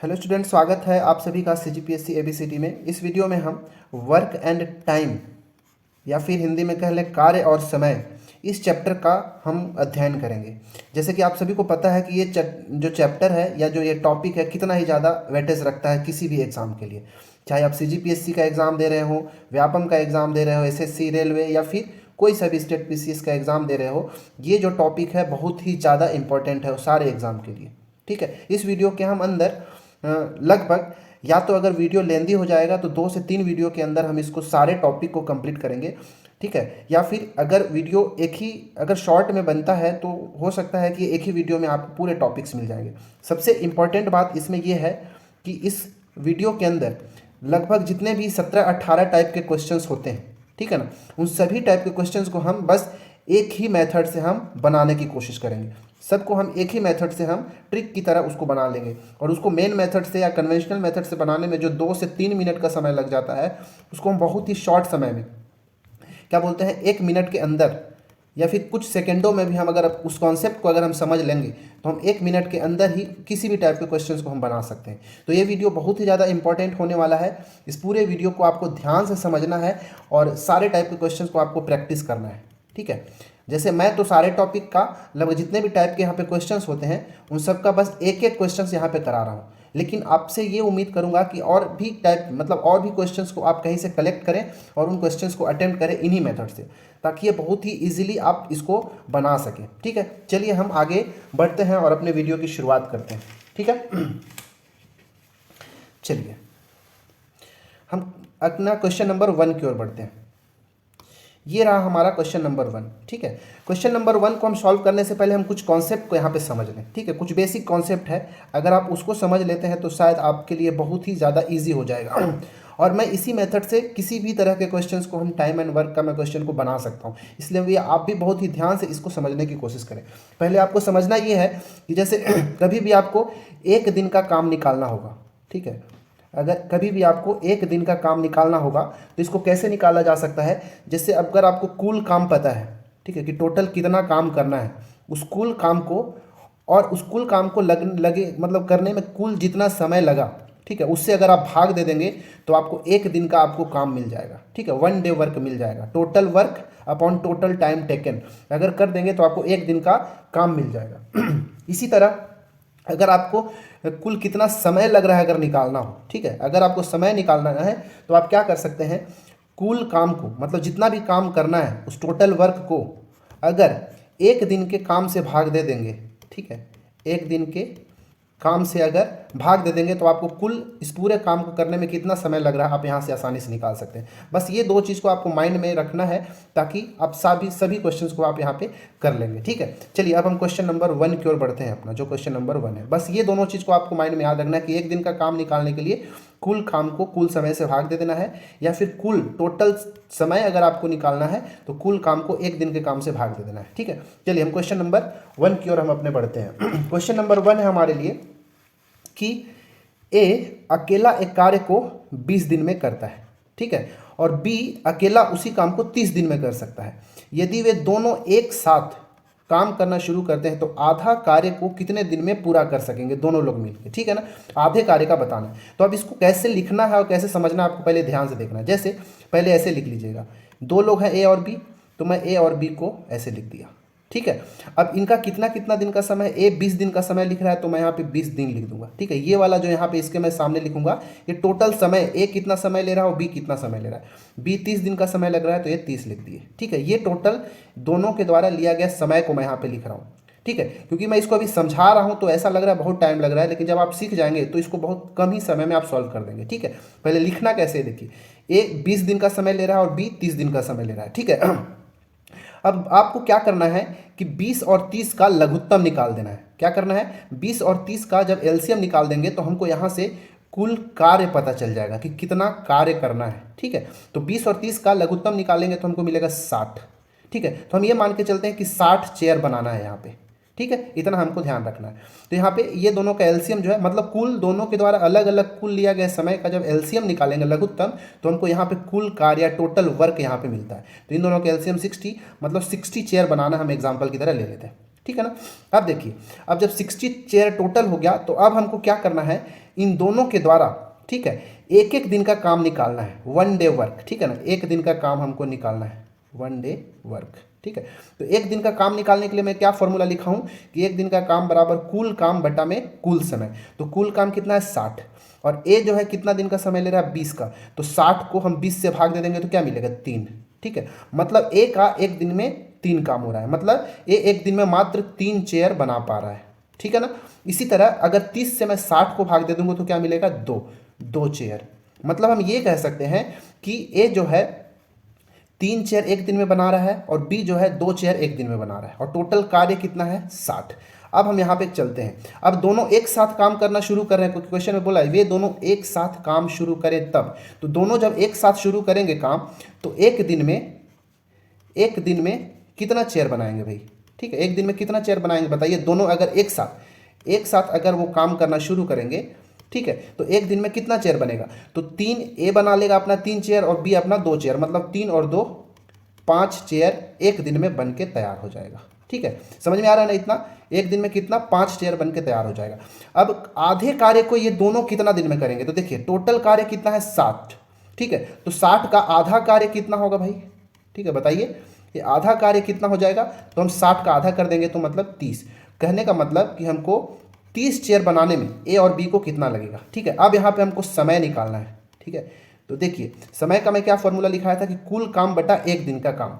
Hello student, स्वागत है आप सभी का CGPSC ABCD में। इस वीडियो में हम वर्क एंड टाइम या फिर हिंदी में कह लें कार्य और समय, इस चैप्टर का हम अध्ययन करेंगे। जैसे कि आप सभी को पता है कि ये जो चैप्टर है या जो ये टॉपिक है कितना ही ज़्यादा वेटेज रखता है किसी भी एग्ज़ाम के लिए। चाहे आप CGPSC का एग्ज़ाम दे रहे हो, व्यापम का एग्ज़ाम दे रहे हो, SSC, रेलवे या फिर कोई सा भी स्टेट PCS का एग्ज़ाम दे रहे हो, ये जो टॉपिक है बहुत ही ज़्यादा इंपॉर्टेंट है सारे एग्ज़ाम के लिए। ठीक है, इस वीडियो के हम अंदर लगभग, या तो अगर वीडियो लेंदी हो जाएगा तो 2 से 3 वीडियो के अंदर हम इसको सारे टॉपिक को कंप्लीट करेंगे। ठीक है, या फिर अगर वीडियो एक ही अगर शॉर्ट में बनता है तो हो सकता है कि एक ही वीडियो में आपको पूरे टॉपिक्स मिल जाएंगे। सबसे इम्पॉर्टेंट बात इसमें यह है कि इस वीडियो के अंदर लगभग जितने भी 17-18 टाइप के क्वेश्चंस होते हैं, ठीक है ना, उन सभी टाइप के क्वेश्चंस को हम बस एक ही मेथड से हम बनाने की कोशिश करेंगे। सबको हम एक ही मेथड से हम ट्रिक की तरह उसको बना लेंगे और उसको मेन मेथड से या कन्वेंशनल मेथड से बनाने में जो 2 से 3 मिनट का समय लग जाता है, उसको हम बहुत ही शॉर्ट समय में, क्या बोलते हैं, 1 मिनट के अंदर या फिर कुछ सेकंडों में भी हम अगर उस कॉन्सेप्ट को अगर हम समझ लेंगे तो हम 1 मिनट के अंदर ही किसी भी टाइप के क्वेश्चंस को हम बना सकते हैं। तो ये वीडियो बहुत ही ज़्यादा इंपॉर्टेंट होने वाला है। इस पूरे वीडियो को आपको ध्यान से समझना है और सारे टाइप के क्वेश्चंस को आपको प्रैक्टिस करना है। ठीक है, जैसे मैं तो सारे टॉपिक का लगभग जितने भी टाइप के यहाँ पे क्वेश्चंस होते हैं उन सब का बस एक एक क्वेश्चंस यहाँ पे करा रहा हूँ, लेकिन आपसे ये उम्मीद करूँगा कि और भी टाइप मतलब और भी क्वेश्चंस को आप कहीं से कलेक्ट करें और उन क्वेश्चंस को अटेम्प्ट करें इन्हीं मेथड से, ताकि ये बहुत ही ईजिली आप इसको बना सकें। ठीक है, चलिए हम आगे बढ़ते हैं और अपने वीडियो की शुरुआत करते हैं। ठीक है, चलिए हम अपना क्वेश्चन नंबर 1 की ओर बढ़ते हैं। ये रहा हमारा क्वेश्चन नंबर 1। ठीक है, क्वेश्चन नंबर 1 को हम सॉल्व करने से पहले हम कुछ कॉन्सेप्ट को यहाँ पे समझ लें। ठीक है, कुछ बेसिक कॉन्सेप्ट है, अगर आप उसको समझ लेते हैं तो शायद आपके लिए बहुत ही ज़्यादा इजी हो जाएगा। और मैं इसी मेथड से किसी भी तरह के क्वेश्चंस को हम टाइम एंड वर्क का मैं क्वेश्चन को बना सकता हूँ, इसलिए भी आप भी बहुत ही ध्यान से इसको समझने की कोशिश करें। पहले आपको समझना ये है कि जैसे कभी भी आपको 1 दिन का काम निकालना होगा। ठीक है, अगर कभी भी आपको 1 दिन का काम निकालना होगा तो इसको कैसे निकाला जा सकता है, जैसे अगर आपको कुल काम पता है, ठीक है, कि टोटल कितना काम करना है, उस कुल काम को और उस कुल काम को लगे मतलब करने में कुल जितना समय लगा, ठीक है, उससे अगर आप भाग दे देंगे तो आपको 1 दिन का आपको काम मिल जाएगा। ठीक है, 1 डे वर्क मिल जाएगा, total work upon total time taken अगर कर देंगे तो आपको 1 दिन का काम मिल जाएगा। इसी तरह अगर आपको कुल कितना समय लग रहा है अगर निकालना हो, ठीक है, अगर आपको समय निकालना है तो आप क्या कर सकते हैं, कुल काम को मतलब जितना भी काम करना है उस टोटल वर्क को अगर 1 दिन के काम से भाग दे देंगे, ठीक है, 1 दिन के काम से अगर भाग दे देंगे तो आपको कुल इस पूरे काम को करने में कितना समय लग रहा है आप यहाँ से आसानी से निकाल सकते हैं। बस ये 2 चीज़ को आपको माइंड में रखना है ताकि आप सभी क्वेश्चंस को आप यहाँ पे कर लेंगे। ठीक है, चलिए अब हम क्वेश्चन नंबर 1 की ओर बढ़ते हैं। अपना जो क्वेश्चन नंबर 1 है, बस ये दोनों चीज़ को आपको माइंड में याद रखना है कि 1 दिन का काम निकालने के लिए कुल काम को कुल समय से भाग दे देना है, या फिर कुल टोटल समय अगर आपको निकालना है तो कुल काम को 1 दिन के काम से भाग दे देना है। ठीक है, चलिए हम क्वेश्चन नंबर 1 की ओर हम अपने बढ़ते हैं। क्वेश्चन नंबर 1 है हमारे लिए कि ए अकेला एक कार्य को 20 दिन में करता है, ठीक है, और बी अकेला उसी काम को 30 दिन में कर सकता है। यदि वे दोनों एक साथ काम करना शुरू करते हैं तो आधा कार्य को कितने दिन में पूरा कर सकेंगे दोनों लोग मिलकर। ठीक है ना, आधे कार्य का बताना है। तो अब इसको कैसे लिखना है और कैसे समझना है आपको पहले ध्यान से देखना है। जैसे पहले ऐसे लिख लीजिएगा, 2 लोग हैं ए और बी, तो मैं ए और बी को ऐसे लिख दिया। ठीक है, अब इनका कितना कितना दिन का समय, ए 20 दिन का समय लिख रहा है तो मैं यहाँ पे 20 दिन लिख दूंगा। ठीक है, ये वाला जो यहाँ पे इसके मैं सामने लिखूंगा, ये टोटल समय ए कितना समय ले रहा है और बी कितना समय ले रहा है। बी 30 दिन का समय लग रहा है तो ये 30 लिख दिए। ठीक है, ये टोटल दोनों के द्वारा लिया गया समय को मैं यहाँ पे लिख रहा हूँ। ठीक है, क्योंकि मैं इसको अभी समझा रहा हूँ तो ऐसा लग रहा है बहुत टाइम लग रहा है, लेकिन जब आप सीख जाएंगे तो इसको बहुत कम ही समय में आप सॉल्व कर देंगे। ठीक है, पहले लिखना कैसे देखिए, ए 20 दिन का समय ले रहा है और बी 30 दिन का समय ले रहा है। ठीक है, अब आपको क्या करना है कि 20 और 30 का लघुत्तम निकाल देना है। क्या करना है, 20 और 30 का जब एलसीएम निकाल देंगे तो हमको यहाँ से कुल कार्य पता चल जाएगा कि कितना कार्य करना है। ठीक है, तो 20 और 30 का लघुत्तम निकालेंगे तो हमको मिलेगा 60। ठीक है, तो हम ये मान के चलते हैं कि 60 चेयर बनाना है यहाँ पे। ठीक है, इतना हमको ध्यान रखना है। तो यहाँ पे ये दोनों का एलसीएम जो है, मतलब कुल दोनों के द्वारा अलग अलग कुल लिया गया समय का जब एलसीएम निकालेंगे लघुत्तम, तो हमको यहाँ पे कुल कार्य या टोटल वर्क यहाँ पे मिलता है। तो इन दोनों का एलसीएम 60, मतलब 60 चेयर बनाना हम एग्जाम्पल की तरह ले लेते हैं। ठीक है ना। अब देखिए, अब जब 60 चेयर टोटल हो गया तो अब हमको क्या करना है, इन दोनों के द्वारा, ठीक है, एक एक दिन का काम निकालना है, 1 डे वर्क, ठीक है ना, एक दिन का काम हमको निकालना है, 1 डे वर्क, ठीक है। तो एक दिन का काम निकालने के लिए मैं क्या फॉर्मूला लिखा हूँ कि एक दिन का काम बराबर कुल काम बटा में कुल समय। तो कुल काम कितना है 60, और ए जो है कितना दिन का समय ले रहा है 20 का, तो 60 को हम 20 से भाग दे देंगे तो क्या मिलेगा 3, ठीक है। मतलब ए का एक दिन में 3 काम हो रहा है, मतलब ए एक दिन में मात्र 3 चेयर बना पा रहा है, ठीक है ना। इसी तरह अगर 30 से मैं 60 को भाग दे दूंगा तो क्या मिलेगा 2 चेयर। मतलब हम ये कह सकते हैं कि ए जो है 3 चेयर एक दिन में बना रहा है और बी जो है 2 चेयर एक दिन में बना रहा है, और टोटल कार्य कितना है 60। अब हम यहाँ पे चलते हैं, अब दोनों एक साथ काम करना शुरू कर रहे हैं, क्योंकि क्वेश्चन में बोला है वे दोनों एक साथ काम शुरू करें तब। तो दोनों जब एक साथ शुरू करेंगे काम, तो एक दिन में कितना चेयर बनाएंगे भाई, ठीक है, एक दिन में कितना चेयर बनाएंगे बताइए। दोनों अगर एक साथ अगर वो काम करना शुरू करेंगे, ठीक है, तो एक दिन में कितना चेयर बनेगा, तो 3 ए बना लेगा अपना 3 चेयर और बी अपना 2 चेयर, मतलब 3 और 2 5 चेयर एक दिन में बन के तैयार हो जाएगा, ठीक है। समझ में आ रहा है ना, इतना एक दिन में कितना 5 चेयर बन के तैयार हो जाएगा। अब आधे कार्य को ये दोनों कितना दिन में करेंगे, तो देखिए टोटल कार्य कितना है 60, ठीक है, तो 60 का आधा कार्य कितना होगा भाई, ठीक है, बताइए ये आधा कार्य कितना हो जाएगा, तो हम 60 का आधा कर देंगे तो मतलब 30। कहने का मतलब कि हमको 30 चेयर बनाने में ए और बी को कितना लगेगा, ठीक है। अब यहाँ पे हमको समय निकालना है, ठीक है। तो देखिए समय का मैं क्या फॉर्मूला लिखाया था कि कुल काम बटा एक दिन का काम।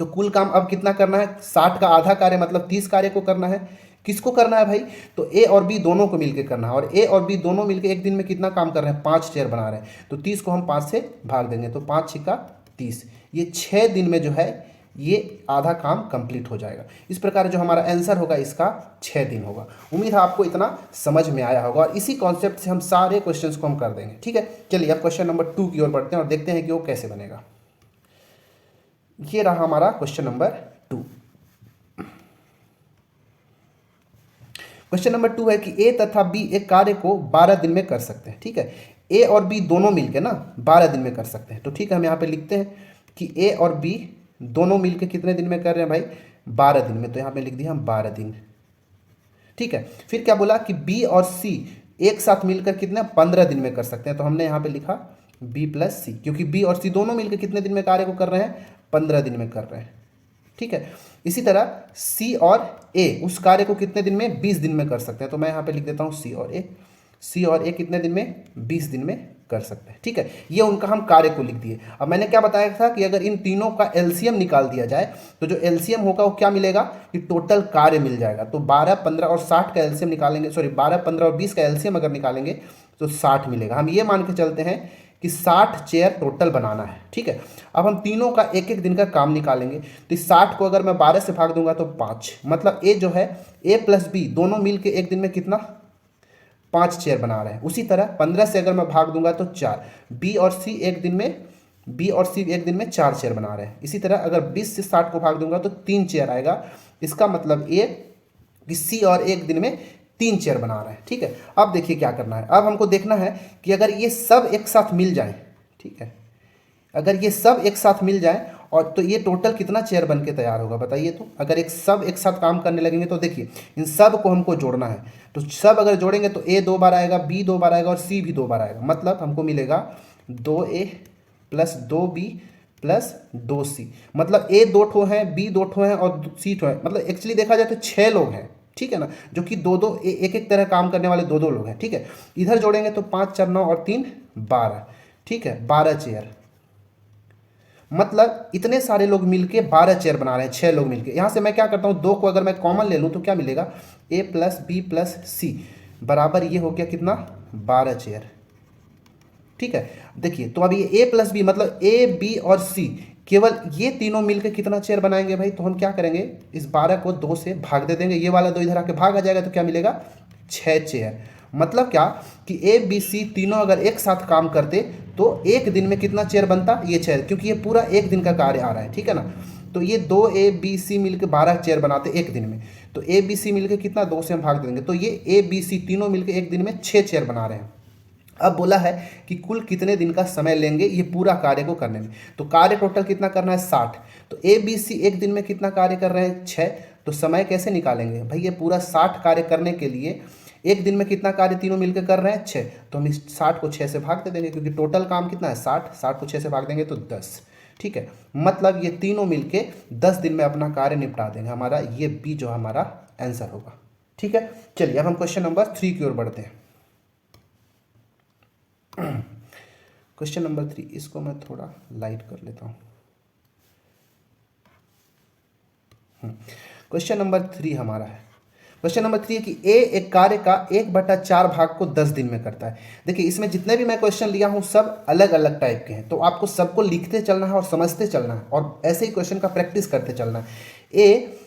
तो कुल काम अब कितना करना है, 60 का आधा कार्य मतलब 30 कार्य को करना है। किसको करना है भाई, तो ए और बी दोनों को मिलकर करना है, और ए और बी दोनों मिलकर एक दिन में कितना काम कर रहे हैं 5 चेयर बना रहे हैं। तो 30 को हम 5 से भाग देंगे तो 5 छिका 30, ये 6 दिन में जो है ये आधा काम कंप्लीट हो जाएगा। इस प्रकार जो हमारा आंसर होगा इसका 6 दिन होगा। उम्मीद है आपको इतना समझ में आया होगा, और इसी कॉन्सेप्ट से हम सारे क्वेश्चंस को हम कर देंगे, ठीक है। चलिए अब क्वेश्चन नंबर 2 की ओर बढ़ते हैं और देखते हैं कि वो कैसे बनेगा। ये रहा हमारा क्वेश्चन नंबर 2। क्वेश्चन नंबर 2 है कि ए तथा बी एक कार्य को 12 दिन में कर सकते हैं, ठीक है। ए और बी दोनों मिलकर ना 12 दिन में कर सकते हैं, तो ठीक है, हम यहाँ पे लिखते हैं कि ए और बी दोनों मिलकर कितने दिन में कर रहे हैं भाई 12 दिन में, तो यहाँ पे लिख दिया हम 12 दिन, ठीक है। फिर क्या बोला कि बी और सी एक साथ मिलकर कितने 15 दिन में कर सकते हैं, तो हमने यहाँ पे लिखा बी प्लस सी, क्योंकि बी और सी दोनों मिलकर कितने दिन में कार्य को कर रहे हैं 15 दिन में कर रहे हैं, ठीक है। इसी तरह सी और ए उस कार्य को कितने दिन में 20 दिन में कर सकते हैं, तो मैं यहाँ पे लिख देता हूँ सी और ए कितने दिन में 20 दिन में कर सकते हैं, ठीक है। ये उनका हम कार्य को लिख दिए। अब मैंने क्या बताया था कि अगर इन तीनों का एलसीएम निकाल दिया जाए तो जो एलसीएम होगा वो क्या मिलेगा कि टोटल कार्य मिल जाएगा। तो 12, 15 और 60 का एलसीएम निकालेंगे, 12, 15 और 20 का एलसीएम अगर निकालेंगे तो 60 मिलेगा। हम ये मान के चलते हैं कि 60 चेयर टोटल बनाना है, ठीक है। अब हम तीनों का एक एक दिन का काम निकालेंगे, तो 60 को अगर मैं 12 से भाग दूंगा तो 5, मतलब ए जो है ए प्लस बी दोनों मिल के एक दिन में कितना 5 चेयर बना रहे हैं। उसी तरह 15 से अगर मैं भाग दूंगा तो 4, बी और सी एक दिन में 4 चेयर बना रहे हैं। इसी तरह अगर 20 से 60 को भाग दूंगा तो 3 चेयर आएगा। इसका मतलब ये कि सी और एक दिन में 3 चेयर बना रहे हैं, ठीक है। अब देखिए क्या करना है, अब हमको देखना है कि अगर ये सब एक साथ मिल जाए, ठीक है, अगर ये सब एक साथ मिल जाए और तो ये टोटल कितना चेयर बन के तैयार होगा बताइए। तो अगर सब एक साथ काम करने लगेंगे तो देखिए इन सब को हमको जोड़ना है, तो सब अगर जोड़ेंगे तो ए 2 बार आएगा, बी 2 बार आएगा और सी भी 2 बार आएगा, मतलब हमको मिलेगा 2a plus 2b plus 2c, मतलब ए 2 ठो है, बी 2 ठो है और सी ठो है, मतलब एक्चुअली देखा जाए तो 6 लोग हैं, ठीक है ना, जो कि दो एक एक तरह काम करने वाले 2 लोग हैं, ठीक है। इधर जोड़ेंगे तो 5, 4, 9 और 3 12, ठीक है, 12 चेयर, मतलब इतने सारे लोग मिलके 12 चेयर बना रहे हैं, 6 लोग मिलके। यहां से मैं क्या करता हूं 2 को अगर मैं कॉमन ले लूं तो क्या मिलेगा a प्लस बी प्लस सी बराबर ये हो गया कितना 12 चेयर, ठीक है। देखिए तो अब ये a प्लस बी मतलब a b और c केवल ये तीनों मिलकर कितना चेयर बनाएंगे भाई, तो हम क्या करेंगे इस 12 को 2 से भाग दे देंगे, ये वाला 2 इधर आके भाग आ जाएगा तो क्या मिलेगा 6 चेयर। मतलब क्या कि ए बी सी तीनों अगर एक साथ काम करते तो एक दिन में कितना चेयर बनता ये 6, क्योंकि ये पूरा एक दिन का कार्य आ रहा है, ठीक है ना। तो ये 2 A B C मिलकर 12 चेयर बनाते एक दिन में, तो A B C मिलकर कितना 2 से हम भाग देंगे, तो ये A B C तीनों मिलकर एक दिन में 6 चेयर बना रहे हैं। अब बोला है कि कुल कितने दिन का समय लेंगे ये पूरा कार्य को करने में, तो कार्य टोटल कितना करना है 60, तो A B C एक दिन में कितना कार्य कर रहे हैं 6, तो समय कैसे निकालेंगे भाई? ये पूरा 60 कार्य करने के लिए एक दिन में कितना कार्य तीनों मिलकर कर रहे हैं? 6। तो हम इस 60 को 6 से भाग दे देंगे, क्योंकि टोटल काम कितना है? 60। 60 को 6 से भाग देंगे तो 10। ठीक है, मतलब ये तीनों मिलके 10 दिन में अपना कार्य निपटा देंगे। हमारा ये बी जो हमारा आंसर होगा। ठीक है, चलिए अब हम क्वेश्चन नंबर 3 की ओर बढ़ते हैं। क्वेश्चन नंबर 3, इसको मैं थोड़ा लाइट कर लेता हूँ। क्वेश्चन नंबर 3 हमारा है, क्वेश्चन नंबर 3 है कि ए एक कार्य का 1/4 भाग को 10 दिन में करता है। देखिए इसमें जितने भी मैं क्वेश्चन लिया हूँ सब अलग अलग टाइप के हैं, तो आपको सबको लिखते चलना है और समझते चलना है और ऐसे ही क्वेश्चन का प्रैक्टिस करते चलना है। ए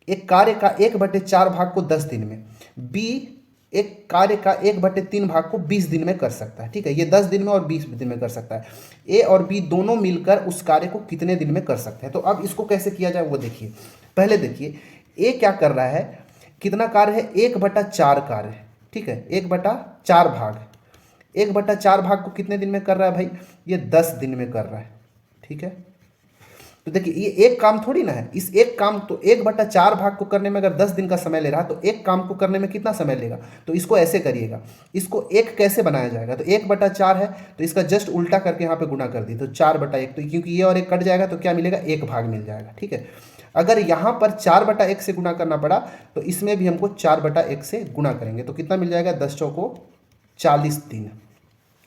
एक कार्य का 1/4 भाग को 10 दिन में, बी एक कार्य का 1/3 भाग को 20 दिन में कर सकता है। ठीक है, ये 10 दिन में और 20 दिन में कर सकता है। ए और बी दोनों मिलकर उस कार्य को कितने दिन में कर सकते हैं? तो अब इसको कैसे किया जाए वो देखिए। पहले देखिए ए क्या कर रहा है, कितना कार्य है? 1/4 कार्य है। ठीक है, 1/4 भाग, 1/4 भाग को कितने दिन में कर रहा है भाई? ये 10 दिन में कर रहा है। ठीक है, तो देखिए ये एक काम थोड़ी ना है, इस एक काम तो 1/4 भाग को करने में अगर 10 दिन का समय ले रहा है तो एक काम को करने में कितना समय लेगा? तो इसको ऐसे करिएगा, इसको एक कैसे बनाया जाएगा? तो 1/4 है तो इसका जस्ट उल्टा करके यहाँ पे गुना कर दी तो 4/1, तो क्योंकि ये और एक कट जाएगा तो क्या मिलेगा? 1 भाग मिल जाएगा। ठीक है, अगर यहाँ पर 4/1 से गुना करना पड़ा तो इसमें भी हमको 4/1 से गुना करेंगे तो कितना मिल जाएगा? 10 चौको 40 दिन।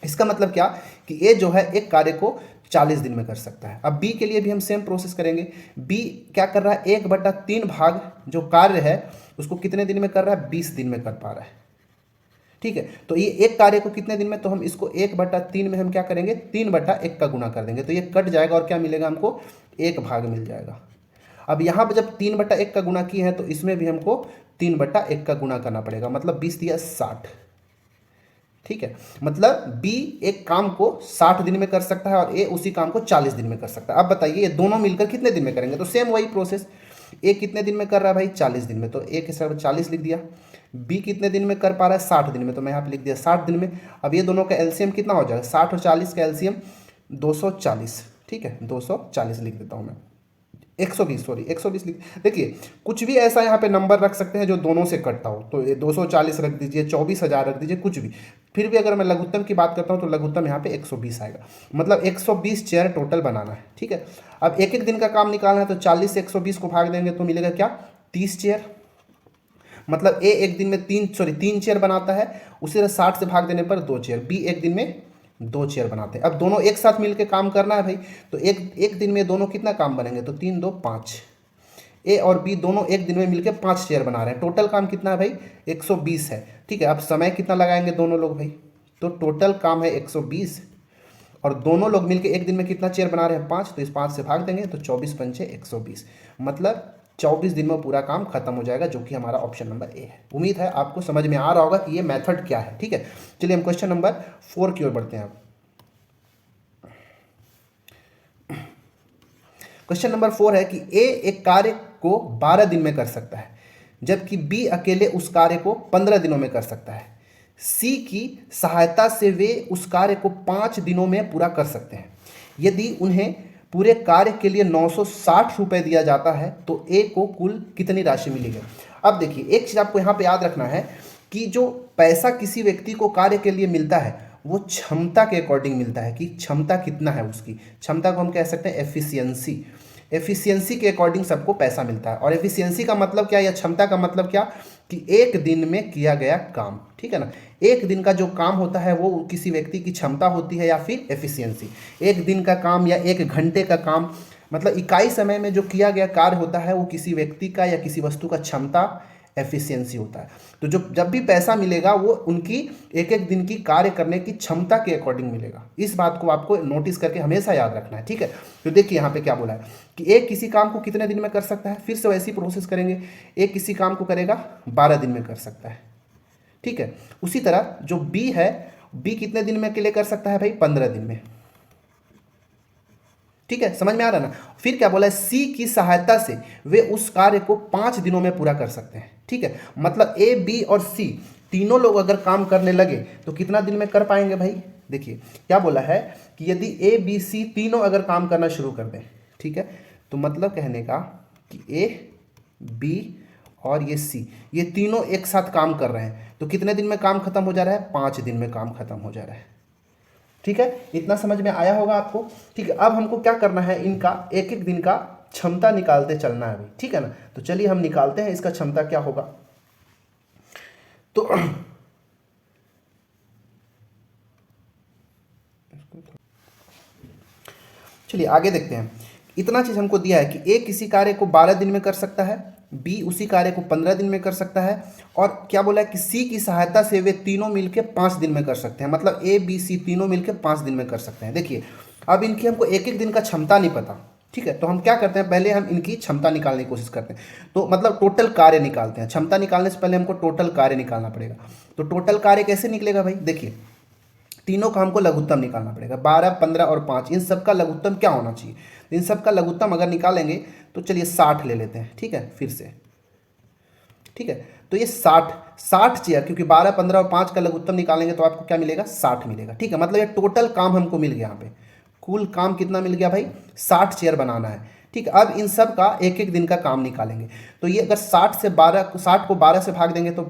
इसका मतलब क्या कि ए जो है एक कार्य को 40 दिन में कर सकता है। अब बी के लिए भी हम सेम प्रोसेस करेंगे। बी क्या कर रहा है? 1/3 भाग जो कार्य है उसको कितने दिन में कर रहा है? 20 दिन में कर पा रहा है। ठीक है, तो ये एक कार्य को कितने दिन में? तो हम इसको 1/3 में हम क्या करेंगे? 3/1 का गुना कर देंगे तो ये कट जाएगा और क्या मिलेगा हमको? 1 भाग मिल जाएगा। अब यहाँ पर जब 3/1 का गुना किए हैं तो इसमें भी हमको 3/1 का गुना करना पड़ेगा, मतलब 20 दिया 60। ठीक है, मतलब बी एक काम को 60 दिन में कर सकता है और ए उसी काम को 40 दिन में कर सकता है। अब बताइए ये दोनों मिलकर कितने दिन में करेंगे? तो सेम वही प्रोसेस, ए कितने दिन में कर रहा है भाई? 40 दिन में, तो ए के हिसाब से 40 लिख दिया। बी कितने दिन में कर पा रहा है? 60 दिन में, तो मैं यहाँ पे लिख दिया 60 दिन में। अब ये दोनों का एलसीएम कितना हो जाएगा? 60 और 40 का एलसीएम 240। ठीक है, 240 लिख देता हूँ मैं, 120 सॉरी 120 लिख। देखिए कुछ भी ऐसा यहाँ पे नंबर रख सकते हैं जो दोनों से कटता हो, तो ये 240 रख दीजिए, 24,000 रख दीजिए, कुछ भी। फिर भी अगर मैं लघुत्तम की बात करता हूँ तो लघुत्तम यहाँ पे 120 आएगा, मतलब 120 चेयर टोटल बनाना है। ठीक है, अब एक एक दिन का काम निकालना है तो 40 से 120 को भाग देंगे तो मिलेगा क्या? 30 चेयर। मतलब ए एक दिन में 3 चेयर बनाता है, उसी तरह 60 से भाग देने पर 2 चेयर। बी एक दिन में 2 चेयर बनाते हैं। अब दोनों एक साथ मिलकर काम करना है भाई, तो एक दिन में दोनों कितना काम बनेंगे? तो 3 2 5। ए और बी दोनों एक दिन में मिलकर 5 चेयर बना रहे हैं। टोटल काम कितना है भाई? 120 है। ठीक है, अब समय कितना लगाएंगे दोनों लोग भाई? तो टोटल काम है 120 और दोनों लोग मिलकर एक दिन में कितना चेयर बना रहे हैं? 5, तो इस 5 से भाग देंगे तो 24 पंचे 120, मतलब 24 दिन में पूरा काम खत्म हो जाएगा, जो कि हमारा ऑप्शन नंबर ए है। उम्मीद है आपको समझ में आ रहा होगा कि ये मेथड क्या है। ठीक है, चलिए हम क्वेश्चन नंबर 4 की ओर बढ़ते हैं। अब क्वेश्चन नंबर 4 है कि ए एक कार्य को 12 दिन में कर सकता है, जबकि बी अकेले उस कार्य को 15 दिनों में कर सकता है। सी की सहायता से वे उस कार्य को 5 दिनों में पूरा कर सकते हैं। यदि उन्हें पूरे कार्य के लिए 960 रुपये दिया जाता है तो ए को कुल कितनी राशि मिलेगी? अब देखिए एक चीज़ आपको यहाँ पे याद रखना है कि जो पैसा किसी व्यक्ति को कार्य के लिए मिलता है वो क्षमता के अकॉर्डिंग मिलता है, कि क्षमता कितना है उसकी। क्षमता को हम कह सकते हैं एफिशिएंसी। एफिशिएंसी के अकॉर्डिंग सबको पैसा मिलता है। और एफिशिएंसी का मतलब क्या, या क्षमता का मतलब क्या, कि एक दिन में किया गया काम। ठीक है ना, एक दिन का जो काम होता है वो किसी व्यक्ति की क्षमता होती है या फिर एफिशिएंसी। एक दिन का काम या एक घंटे का काम, मतलब इकाई समय में जो किया गया कार्य होता है वो किसी व्यक्ति का या किसी वस्तु का क्षमता एफिशिएंसी होता है। तो जो जब भी पैसा मिलेगा वो उनकी एक एक दिन की कार्य करने की क्षमता के अकॉर्डिंग मिलेगा। इस बात को आपको नोटिस करके हमेशा याद रखना है। ठीक है, तो देखिए यहाँ पे क्या बोला है कि एक किसी काम को कितने दिन में कर सकता है। फिर से वैसी प्रोसेस करेंगे, एक किसी काम को करेगा 12 दिन में कर सकता है। ठीक है, उसी तरह जो बी है, बी कितने दिन में के लिए कर सकता है भाई? 15 दिन में। ठीक है, समझ में आ रहा है ना। फिर क्या बोला है, सी की सहायता से वे उस कार्य को 5 दिनों में पूरा कर सकते हैं। ठीक है, मतलब ए बी और सी तीनों लोग अगर काम करने लगे तो कितना दिन में कर पाएंगे भाई? देखिए क्या बोला है कि यदि ए बी सी तीनों अगर काम करना शुरू कर दें, ठीक है, तो मतलब कहने का कि ए बी और ये सी, ये तीनों एक साथ काम कर रहे हैं, तो कितने दिन में काम खत्म हो जा रहा है? 5 दिन में काम खत्म हो जा रहा है। ठीक है, इतना समझ में आया होगा आपको। ठीक है, अब हमको क्या करना है, इनका एक एक दिन का क्षमता निकालते चलना है अभी। ठीक है ना, तो चलिए हम निकालते हैं इसका क्षमता क्या होगा। तो चलिए आगे देखते हैं। इतना चीज हमको दिया है कि ए किसी कार्य को 12 दिन में कर सकता है, बी उसी कार्य को 15 दिन में कर सकता है, और क्या बोला है कि सी की सहायता से वे तीनों मिलकर 5 दिन में कर सकते हैं। मतलब ए बी सी तीनों मिलकर 5 दिन में कर सकते हैं। देखिए अब इनकी हमको एक एक दिन का क्षमता नहीं पता। ठीक है, तो हम क्या करते हैं, पहले हम इनकी क्षमता निकालने की कोशिश करते हैं। तो मतलब टोटल कार्य निकालते हैं। क्षमता निकालने से पहले हमको टोटल कार्य निकालना पड़ेगा। तो टोटल कार्य कैसे निकलेगा भाई? देखिए तीनों का हमको लघुत्तम निकालना पड़ेगा। 12, 15 और 5, इन सब का लघुत्तम क्या होना चाहिए? इन सब का लघुत्तम अगर निकालेंगे तो चलिए 60 ले लेते हैं। ठीक है, फिर से ठीक है, तो ये 60 चेयर, क्योंकि 12, 15 और 5 का लघुत्तम निकालेंगे तो आपको क्या मिलेगा? 60 मिलेगा। ठीक है, मतलब ये टोटल काम हमको मिल गया। यहाँ पे कुल काम कितना मिल गया भाई? 60 चेयर बनाना है। ठीक है, अब इन सब का एक एक दिन का काम निकालेंगे। तो ये अगर 60 को 12 से भाग देंगे तो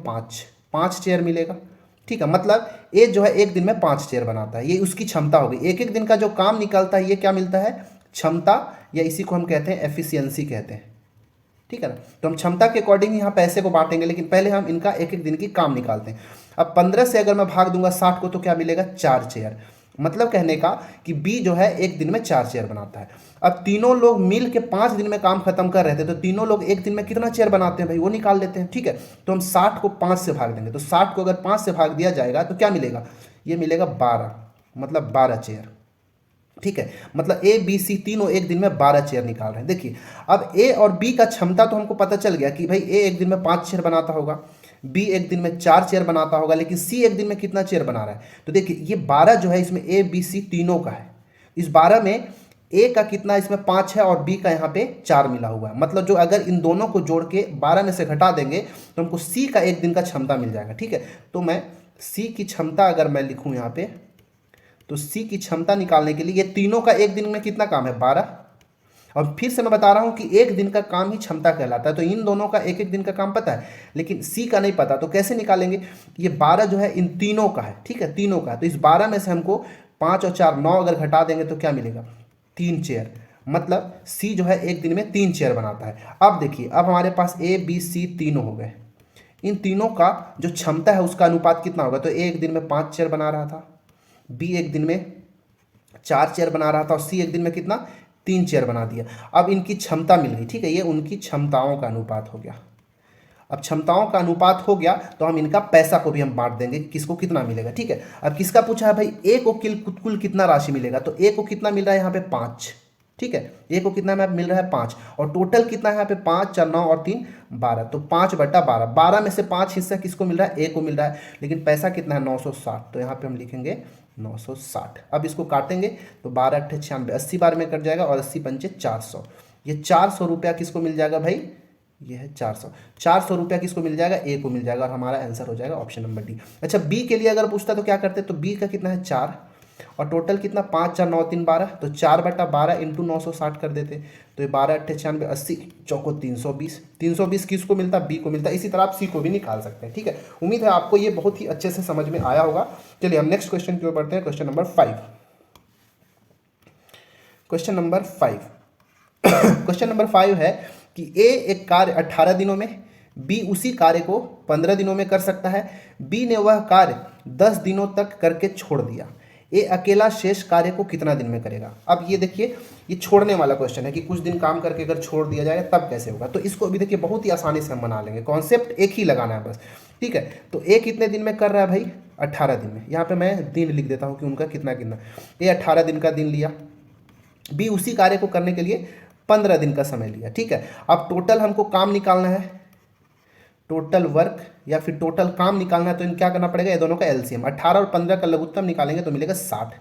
5 चेयर मिलेगा। ठीक है, मतलब ये जो है एक दिन में 5 चेयर बनाता है, ये उसकी क्षमता होगी। एक एक दिन का जो काम निकलता है ये क्या मिलता है? क्षमता, या इसी को हम कहते हैं एफिशिएंसी कहते हैं। ठीक है ना, तो हम क्षमता के अकॉर्डिंग यहाँ पैसे को बांटेंगे, लेकिन पहले हम इनका एक एक दिन की काम निकालते हैं। अब 15 से अगर मैं भाग दूंगा 60 को तो क्या मिलेगा? 4 चेयर। मतलब कहने का कि बी जो है एक दिन में 4 चेयर बनाता है। अब तीनों लोग मिल के 5 दिन में काम खत्म कर रहे थे, तो तीनों लोग एक दिन में कितना चेयर बनाते हैं भाई, वो निकाल लेते हैं। ठीक है, तो हम 60 को 5 से भाग देंगे, तो 60 को अगर 5 से भाग दिया जाएगा तो क्या मिलेगा? ये मिलेगा 12, मतलब 12 चेयर। ठीक है, मतलब ए बी सी तीनों एक दिन में 12 चेयर निकाल रहे हैं। देखिए अब ए और बी का क्षमता तो हमको पता चल गया कि भाई ए एक दिन में 5 चेयर बनाता होगा, बी एक दिन में 4 चेयर बनाता होगा, लेकिन सी एक दिन में कितना चेयर बना रहा है? तो देखिए ये 12 जो है इसमें ए बी सी तीनों का है। इस 12 में ए का कितना इसमें 5 है और बी का यहाँ पे 4 मिला हुआ है। मतलब जो अगर इन दोनों को जोड़ के 12 में से घटा देंगे तो हमको सी का एक दिन का क्षमता मिल जाएगा। ठीक है, तो मैं सी की क्षमता अगर मैं लिखूँ यहाँ पे, तो सी की क्षमता निकालने के लिए ये तीनों का एक दिन में कितना काम है? 12। और फिर से मैं बता रहा हूं कि एक दिन का काम ही क्षमता कहलाता है। तो इन दोनों का एक एक दिन का काम पता है, लेकिन सी का नहीं पता। तो कैसे निकालेंगे? ये 12 जो है इन तीनों का है। ठीक है, तीनों का। तो इस 12 में से हमको 5 और 4 9 अगर घटा देंगे तो क्या मिलेगा? 3 चेयर। मतलब सी जो है एक दिन में 3 चेयर बनाता है। अब देखिए अब हमारे पास ए बी सी तीनों हो गए। इन तीनों का जो क्षमता है उसका अनुपात कितना होगा? तो ए एक दिन में 5 चेयर बना रहा था, बी एक दिन में 4 चेयर बना रहा था, और सी एक दिन में कितना? 3 चेयर बना दिया। अब इनकी क्षमता मिल गई। ठीक है, ये उनकी क्षमताओं का अनुपात हो गया। अब क्षमताओं का अनुपात हो गया तो हम इनका पैसा को भी हम बांट देंगे, किसको कितना मिलेगा। ठीक है, अब किसका पूछा है भाई? ए को कुल कितना राशि मिलेगा? तो ए को कितना मिल रहा है यहाँ पे? 5। ठीक है, ए को कितना में मिल रहा है? 5। और टोटल कितना है यहाँ पे? 5 4 9 और 3 12, तो 5/12। 12 में से 5 हिस्सा किसको मिल रहा है? ए को मिल रहा है। लेकिन पैसा कितना है? 960। तो यहाँ पे हम लिखेंगे 960। अब इसको काटेंगे तो 12 8 96, 80 बार में कट जाएगा, और 80 पंचे 400। ये 400 रुपया किसको मिल जाएगा भाई? ये है 400 रुपया किसको मिल जाएगा? ए को मिल जाएगा, और हमारा आंसर हो जाएगा ऑप्शन नंबर डी। अच्छा, बी के लिए अगर पूछता तो क्या करते? तो बी का कितना है? 4, और टोटल कितना? 5 4 9 3 12, तो 4/12 इंटू 960 कर देते। तो ये 12 8 96, 80 चौको 320। 320 किसको मिलता? बी को मिलता। इसी तरह आप सी को भी निकाल सकते हैं। ठीक है, उम्मीद है आपको ये बहुत ही अच्छे से समझ में आया होगा। चलिए हम नेक्स्ट क्वेश्चन की ओर बढ़ते हैं। Question number 5। Question number 5 question number 5 है कि ए एक कार्य 18 दिनों में, बी उसी कार्य को 15 दिनों में कर सकता है। बी ने वह कार्य 10 दिनों तक करके छोड़ दिया। ए अकेला शेष कार्य को कितना दिन में करेगा? अब ये देखिए, ये छोड़ने वाला क्वेश्चन है कि कुछ दिन काम करके अगर छोड़ दिया जाए तब कैसे होगा। तो इसको अभी देखिए बहुत ही आसानी से हम बना लेंगे। कॉन्सेप्ट एक ही लगाना है बस। ठीक है, तो ए कितने दिन में कर रहा है भाई? 18 दिन में। यहाँ पे मैं दिन लिख देता हूँ कि उनका कितना कितना। ए 18 दिन का दिन लिया, बी उसी कार्य को करने के लिए 15 दिन का समय लिया। ठीक है, अब टोटल हमको काम निकालना है, टोटल वर्क या फिर टोटल काम निकालना है। तो इन क्या करना पड़ेगा? ये दोनों का एलसीएम 18 और 15 का लघुत्तम निकालेंगे तो मिलेगा 60।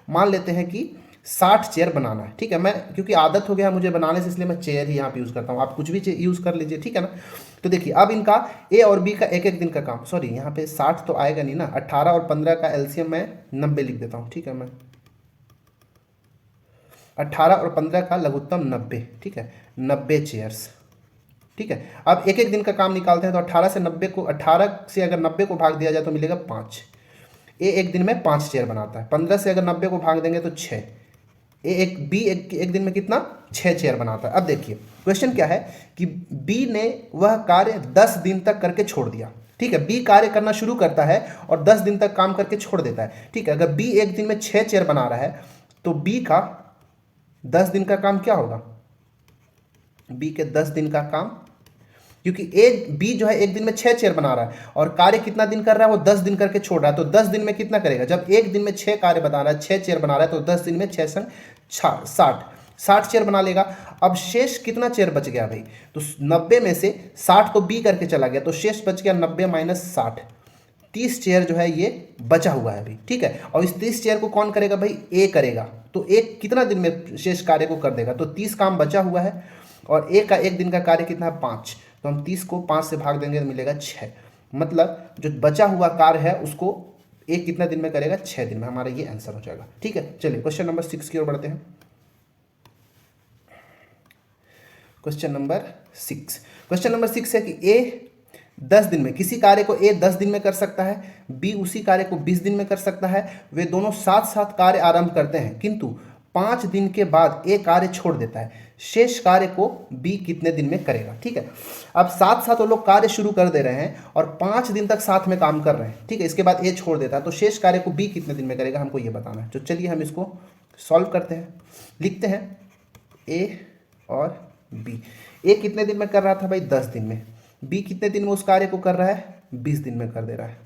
मान लेते हैं कि 60 चेयर बनाना है। ठीक है, मैं क्योंकि आदत हो गया मुझे बनाने से, इसलिए मैं चेयर ही यहाँ पे यूज़ करता हूँ। आप कुछ भी यूज़ कर लीजिए। ठीक है ना, तो देखिए अब इनका ए और बी का एक एक दिन का काम, सॉरी यहाँ पे 60 तो आएगा नहीं ना, 18 और 15 का एलसीएम मैं 90 लिख देता हूँ। ठीक है, मैं 18 और 15 का लघुत्तम 90। ठीक है, 90 चेयर्स। ठीक है। अब एक एक दिन का काम निकालते हैं तो 18 से अगर 90 को भाग दिया जाए तो मिलेगा 5। ए एक दिन में 5 चेयर बनाता है। 15 से अगर 90 को भाग देंगे तो 6। बी एक दिन में कितना 6 चेयर बनाता है। अब देखिए क्वेश्चन क्या है कि बी ने वह कार्य 10 दिन तक करके छोड़ दिया। ठीक है, बी कार्य करना शुरू करता है और 10 दिन तक काम करके छोड़ देता है। ठीक है, अगर बी एक दिन में 6 चेयर बना रहा है तो बी का 10 दिन का काम क्या होगा? बी के 10 दिन का काम, क्योंकि बी जो है एक दिन में 6 चेयर बना रहा है और कार्य कितना दिन कर रहा है? वो 10 दिन करके छोड़ रहा है। तो 10 दिन में कितना करेगा? जब एक दिन में 6 कार्य बना रहा है, 6 चेयर बना रहा है, तो 10 दिन में 6 संग 60 चेयर बना लेगा। अब शेष कितना चेयर बच गया भाई? तो 90 में से 60 तो बी करके चला गया, तो शेष बच गया 90 माइनस 60। 30 चेयर जो है ये बचा हुआ है अभी। ठीक है, और इस 30 चेयर को कौन करेगा भाई? ए करेगा। तो एक कितना दिन में शेष कार्य को कर देगा? तो 30 काम बचा हुआ है और ए का एक दिन का कार्य कितना है? 5। तो हम 30 को 5 से भाग देंगे तो मिलेगा 6। मतलब जो बचा हुआ कार्य है उसको एक कितना दिन में करेगा? 6 दिन में। हमारा ये आंसर हो जाएगा। ठीक है, चलिए क्वेश्चन नंबर 6 की ओर बढ़ते हैं। क्वेश्चन नंबर 6 है कि ए 10 दिन में, किसी कार्य को ए 10 दिन में कर सकता है, बी उसी कार्य को 20 दिन में कर सकता है। वे दोनों साथ साथ कार्य आरंभ करते हैं, किंतु 5 दिन के बाद ए कार्य छोड़ देता है। शेष कार्य को बी कितने दिन में करेगा? ठीक है, अब साथ साथ वो लोग कार्य शुरू कर दे रहे हैं और 5 दिन तक साथ में काम कर रहे हैं। ठीक है, इसके बाद ए छोड़ देता है, तो शेष कार्य को बी कितने दिन में करेगा, हमको ये बताना है। तो चलिए हम इसको सॉल्व करते हैं। लिखते हैं ए और बी। ए कितने दिन में कर रहा था भाई? 10 दिन में। बी कितने दिन में उस कार्य को कर रहा है? 20 दिन में कर दे रहा है।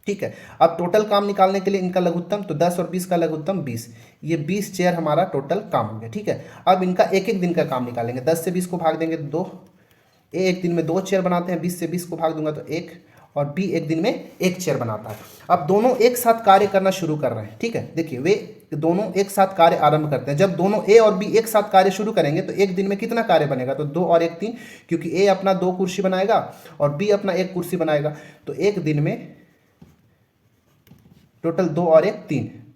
ठीक है, अब टोटल काम निकालने के लिए इनका लघुत्तम, तो 10 और 20 का लघुत्तम 20। ये 20 चेयर हमारा टोटल काम हो गया। ठीक है, अब इनका एक एक दिन का काम निकालेंगे। 10 से 20 को भाग देंगे तो 2। ए एक दिन में 2 चेयर बनाते हैं। 20 से 20 को भाग दूंगा तो 1, और बी एक दिन में 1 चेयर बनाता है। अब दोनों एक साथ कार्य करना शुरू कर रहे हैं। ठीक है, देखिए वे दोनों एक साथ कार्य आरंभ करते हैं। जब दोनों ए और बी एक साथ कार्य शुरू करेंगे तो एक दिन में कितना कार्य बनेगा? तो 2 और 1 3, क्योंकि ए अपना 2 कुर्सी बनाएगा और बी अपना 1 कुर्सी बनाएगा। तो एक दिन में टोटल 2 और 1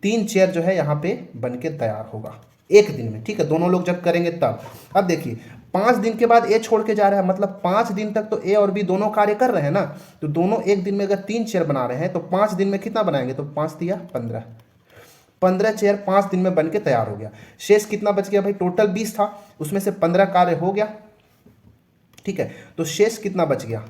3 चेयर जो है यहाँ पे बन के तैयार होगा एक दिन में। ठीक है, दोनों लोग जब करेंगे तब। अब देखिए 5 दिन के बाद ए छोड़ के जा रहा है, मतलब 5 दिन तक तो ए और बी दोनों कार्य कर रहे हैं ना। तो दोनों एक दिन में अगर 3 चेयर बना रहे हैं तो 5 दिन में कितना बनाएंगे? तो 5 दिया 15 चेयर 5 दिन में बन के तैयार हो गया। शेष कितना बच गया भाई? टोटल 20 था, उसमें से 15 कार्य हो गया। ठीक है, तो शेष कितना बच गया?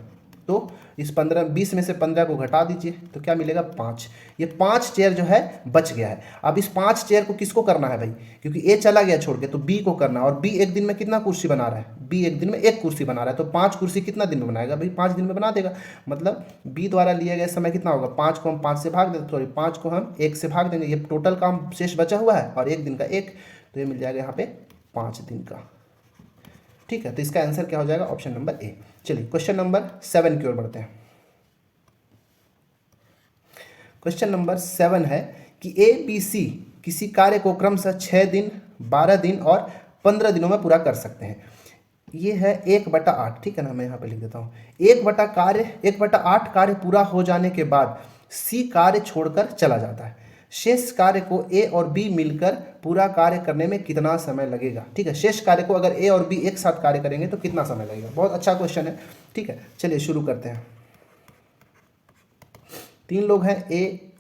तो इस 20 में से 15 को घटा दीजिए तो क्या मिलेगा? 5। ये 5 चेयर जो है बच गया है। अब इस 5 चेयर को किसको करना है भाई? क्योंकि ए चला गया छोड़ के, तो बी को करना है। और बी एक दिन में कितना कुर्सी बना रहा है? बी एक दिन में 1 कुर्सी बना रहा है। तो 5 कुर्सी कितना दिन में बनाएगा भाई? 5 दिन में बना देगा। मतलब बी द्वारा लिया गया समय कितना होगा? 5 को हम 5 से भाग देंगे, सॉरी 5 को हम 1 से भाग देंगे। ये टोटल काम शेष बचा हुआ है और एक दिन का 1, तो ये मिल जाएगा यहाँ पे 5 दिन का। ठीक है, तो इसका आंसर क्या हो जाएगा? Option number A. चलिए क्वेश्चन नंबर 7 की ओर बढ़ते हैं। क्वेश्चन नंबर 7 है कि ए बी सी किसी कार्य को क्रमशः 6 दिन, 12 दिन और 15 दिनों में पूरा कर सकते हैं। ये है 1/8। ठीक है ना, मैं यहाँ पे लिख देता हूँ 1/8 कार्य पूरा हो जाने के बाद सी कार्य छोड़कर चला जाता है। शेष कार्य को ए और बी मिलकर पूरा कार्य करने में कितना समय लगेगा? ठीक है, शेष कार्य को अगर ए और बी एक साथ कार्य करेंगे तो कितना समय लगेगा? बहुत अच्छा क्वेश्चन है। ठीक है, चलिए शुरू करते हैं। 3 लोग हैं, ए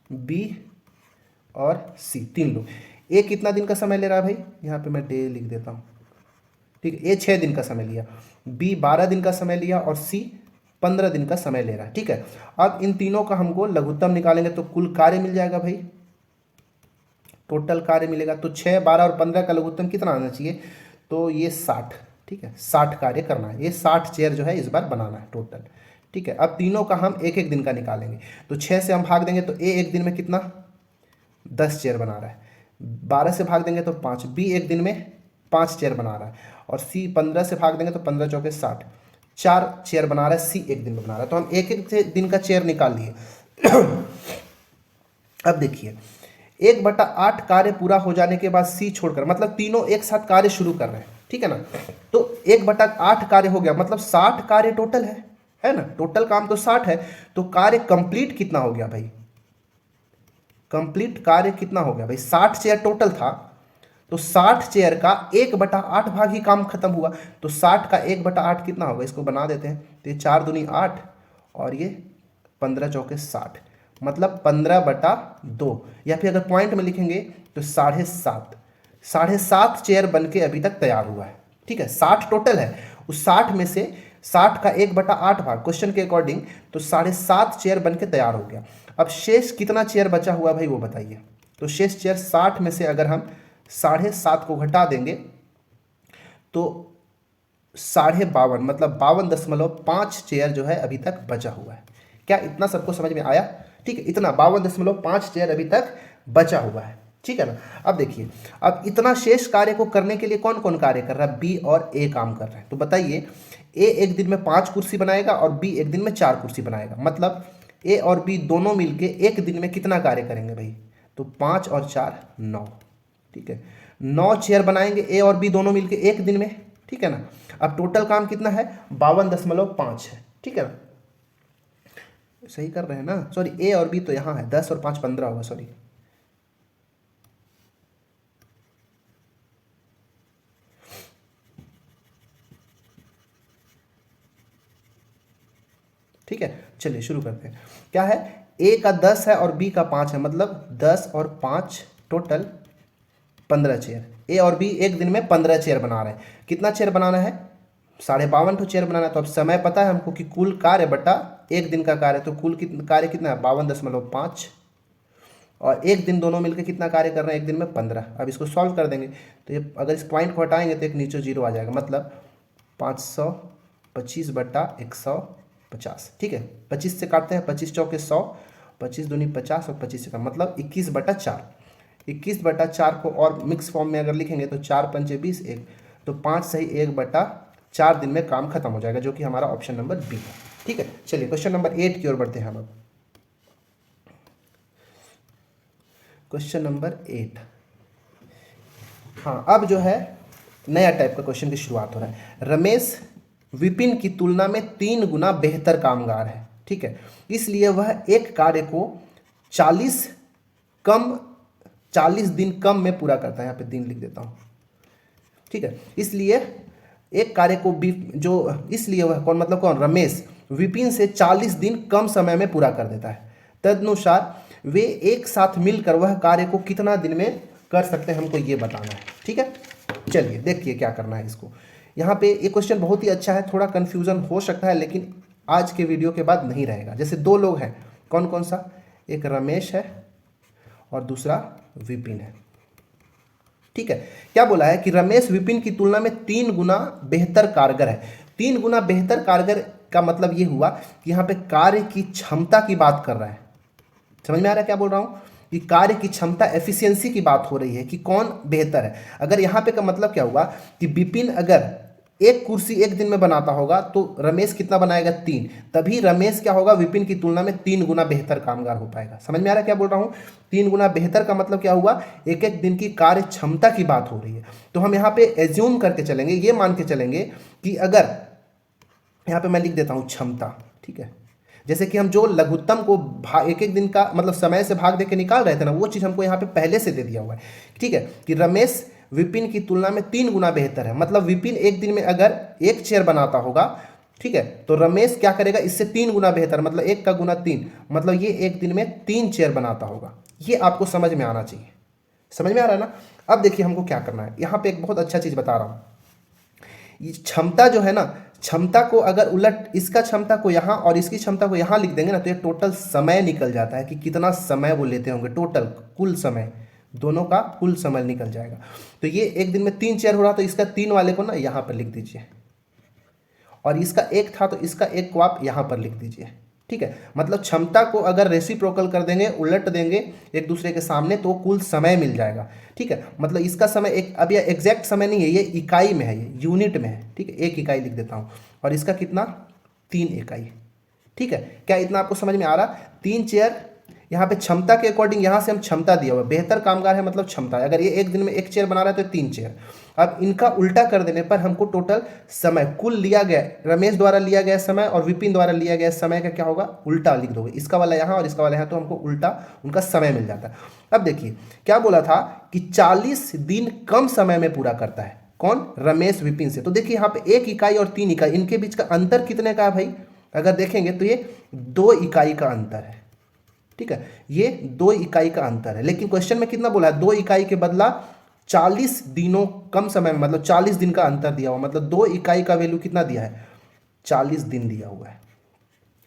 बी और सी, 3 लोग। ए कितना दिन का समय ले रहा है भाई? यहाँ पे मैं डे लिख देता हूँ। ठीक है, ए 6 दिन का समय लिया, बी 12 दिन का समय लिया और सी 15 दिन का समय ले रहा है। ठीक है, अब इन तीनों का हमको लघुत्तम निकालेंगे तो कुल कार्य मिल जाएगा भाई, टोटल कार्य मिलेगा। तो 6, 12 और 15 का लघुत्तम कितना आना चाहिए? तो ये 60। ठीक है, 60 कार्य करना है। ये 60 चेयर जो है इस बार बनाना है टोटल। ठीक है, अब तीनों का हम एक एक दिन का निकालेंगे। तो 6 से हम भाग देंगे तो ए एक दिन में कितना? 10 चेयर बना रहा है। 12 से भाग देंगे तो 5। बी एक दिन में 5 चेयर बना रहा है। और सी 15 से भाग देंगे तो 15 चौके 60, 4 चेयर बना रहा है। सी एक दिन में बना रहा है। तो हम एक एक दिन का चेयर निकाल लिए। अब देखिए 1/8 कार्य पूरा हो जाने के बाद सी छोड़कर, मतलब तीनों एक साथ कार्य शुरू कर रहे हैं। ठीक है ना, तो 1/8 कार्य हो गया, मतलब 60 कार्य टोटल है ना। टोटल काम तो 60 है, तो कार्य कंप्लीट कितना हो गया भाई? कंप्लीट कार्य कितना हो गया भाई? 60 चेयर टोटल था, तो 60 चेयर का 1/8 भाग ही काम खत्म हुआ। तो 60 का 1/8 कितना होगा, इसको बना देते हैं। तो ये 4 दूनी 8 और ये 15 चौके 60, मतलब 15/2, या फिर अगर पॉइंट में लिखेंगे तो 7.5 चेयर बन के अभी तक तैयार हुआ है। ठीक है, 60 टोटल है, उस 60 में से 60 का 1/8 भाग क्वेश्चन के अकॉर्डिंग तो 7.5 चेयर बन के तैयार हो गया। अब शेष कितना चेयर बचा हुआ भाई वो बताइए। तो शेष चेयर 60 में से अगर हम 7.5 को घटा देंगे तो 52.5 मतलब 52.5 चेयर जो है अभी तक बचा हुआ है। क्या इतना सबको समझ में आया? ठीक है, इतना 52.5 चेयर अभी तक बचा हुआ है। ठीक है ना। अब देखिए, अब इतना शेष कार्य को करने के लिए कौन कौन कार्य कर रहा है? बी और ए काम कर रहे हैं। तो बताइए, ए एक दिन में 5 कुर्सी बनाएगा और बी एक दिन में 4 कुर्सी बनाएगा, मतलब ए और बी दोनों मिलके एक दिन में कितना कार्य करेंगे भाई? तो 5 और 4 9। ठीक है, 9 चेयर बनाएंगे ए और बी दोनों मिलके एक दिन में। ठीक है ना। अब टोटल काम कितना है? 52.5 है। ठीक है ना, सही कर रहे हैं ना? सॉरी, ए और बी तो यहाँ है, 10 और 5 15 होगा, सॉरी। ठीक है, चलिए शुरू करते हैं। क्या है? ए का 10 है और बी का 5 है, मतलब 10 और 5 टोटल 15 चेयर। ए और बी एक दिन में 15 चेयर बना रहे हैं। कितना चेयर बनाना है? 52.5 चेयर बनाना है। तो अब समय पता है हमको कि कुल कार्य बटा एक दिन का कार्य, तो कुल कार्य कितना है? 52.5, और एक दिन दोनों मिलकर कितना कार्य कर रहे हैं? एक दिन में 15। अब इसको सॉल्व कर देंगे तो ये अगर इस पॉइंट को हटाएंगे तो एक नीचे 0 आ जाएगा, मतलब 525/150। ठीक है, 25 से काटते हैं, 25 चौके 100, 25 दूनी 50 और 25 से कम, मतलब 21/4। 21/4 को और मिक्स फॉर्म में अगर लिखेंगे तो 4 पंचे 20, 1 तो 5 सही 1/4 दिन में काम खत्म हो जाएगा, जो कि हमारा ऑप्शन नंबर बी है। ठीक है, चलिए क्वेश्चन नंबर 8 की ओर बढ़ते हैं हम। अब क्वेश्चन नंबर 8, हाँ, अब जो है नया टाइप का क्वेश्चन की शुरुआत हो रहा है। रमेश विपिन की तुलना में 3 गुना बेहतर कामगार है। ठीक है, इसलिए वह एक कार्य को 40 दिन कम में पूरा करता है। यहाँ पे दिन लिख देता हूँ। ठीक है, इसलिए एक कार्य को इसलिए वह कौन, मतलब कौन? रमेश विपिन से 40 दिन कम समय में पूरा कर देता है। तदनुसार वे एक साथ मिलकर वह कार्य को कितना दिन में कर सकते हैं, हमको ये बताना है। ठीक है, चलिए देखिए क्या करना है इसको। यहाँ पे ये क्वेश्चन बहुत ही अच्छा है, थोड़ा कन्फ्यूजन हो सकता है लेकिन आज के वीडियो के बाद नहीं रहेगा। जैसे 2 लोग हैं, कौन कौन सा? एक रमेश है और दूसरा विपिन है। ठीक है, क्या बोला है कि रमेश विपिन की तुलना में 3 गुना बेहतर कारगर है। 3 गुना बेहतर कारगर का मतलब ये हुआ कि यहाँ पे कार्य की क्षमता की बात कर रहा है। समझ में आ रहा है क्या बोल रहा हूँ? कि कार्य की क्षमता, एफिशिएंसी की बात हो रही है कि कौन बेहतर है। अगर यहाँ पे का मतलब क्या हुआ कि विपिन अगर एक कुर्सी एक दिन में बनाता होगा तो रमेश कितना बनाएगा? 3। तभी रमेश क्या होगा? विपिन की तुलना में 3 गुना बेहतर कामगार हो पाएगा। समझ में आ रहा है क्या बोल रहा हूँ? 3 गुना बेहतर का मतलब क्या हुआ? एक एक दिन की कार्य क्षमता की बात हो रही है। तो हम यहाँ पे एज्यूम करके चलेंगे, ये मान के चलेंगे कि अगर यहाँ पे मैं लिख देता हूँ क्षमता। ठीक है, जैसे कि हम जो लघुत्तम को एक एक दिन का मतलब समय से भाग दे के निकाल रहे थे ना, वो चीज़ हमको यहाँ पे पहले से दे दिया हुआ है। ठीक है, कि रमेश विपिन की तुलना में 3 गुना बेहतर है, मतलब विपिन एक दिन में अगर 1 चेयर बनाता होगा, ठीक है, तो रमेश क्या करेगा? इससे 3 गुना बेहतर, मतलब 1 का गुना 3, मतलब ये एक दिन में 3 चेयर बनाता होगा। ये आपको समझ में आना चाहिए। समझ में आ रहा है ना? अब देखिए हमको क्या करना है। यहाँ पे एक बहुत अच्छा चीज़ बता रहा हूँ। ये क्षमता जो है ना, क्षमता को अगर उलट इसका क्षमता को यहाँ और इसकी क्षमता को यहाँ लिख देंगे ना, तो ये टोटल समय निकल जाता है कि कितना समय वो लेते होंगे। टोटल कुल समय, दोनों का कुल समय निकल जाएगा। तो ये एक दिन में 3 चेयर हो रहा, तो इसका 3 वाले को ना यहाँ पर लिख दीजिए, और इसका 1 था तो इसका 1 को आप यहाँ पर लिख दीजिए। ठीक है, मतलब क्षमता को अगर रेसिप्रोकल कर देंगे, उलट देंगे एक दूसरे के सामने, तो कुल समय मिल जाएगा। ठीक है, मतलब इसका समय एक, अब यह एग्जैक्ट समय नहीं है, ये इकाई में है, ये यूनिट में है। ठीक है, 1 इकाई लिख देता हूँ, और इसका कितना? 3 इकाई। ठीक है, क्या इतना आपको समझ में आ रहा? 3 चेयर यहाँ पे क्षमता के अकॉर्डिंग यहाँ से हम क्षमता दिया हुआ, बेहतर कामगार है मतलब क्षमता। अगर ये एक दिन में एक चेयर बना रहा है तो 3 चेयर। अब इनका उल्टा कर देने पर हमको टोटल समय कुल लिया गया, रमेश द्वारा लिया गया समय और विपिन द्वारा लिया गया समय का क्या होगा, उल्टा लिख दोगे। इसका वाला यहाँ और इसका वाला यहाँ, तो हमको उल्टा उनका समय मिल जाता है। अब देखिए क्या बोला था कि 40 दिन कम समय में पूरा करता है, कौन, रमेश विपिन से। तो देखिए यहाँ पे 1 इकाई और 3 इकाई, इनके बीच का अंतर कितने का है भाई, अगर देखेंगे तो ये 2 इकाई का अंतर है। ठीक है, ये 2 इकाई का अंतर है। लेकिन क्वेश्चन में कितना बोला है, 2 इकाई के बदला 40 दिनों कम समय में, मतलब 40 दिन का अंतर दिया हुआ, मतलब 2 इकाई का वैल्यू कितना दिया है, 40 दिन दिया हुआ है।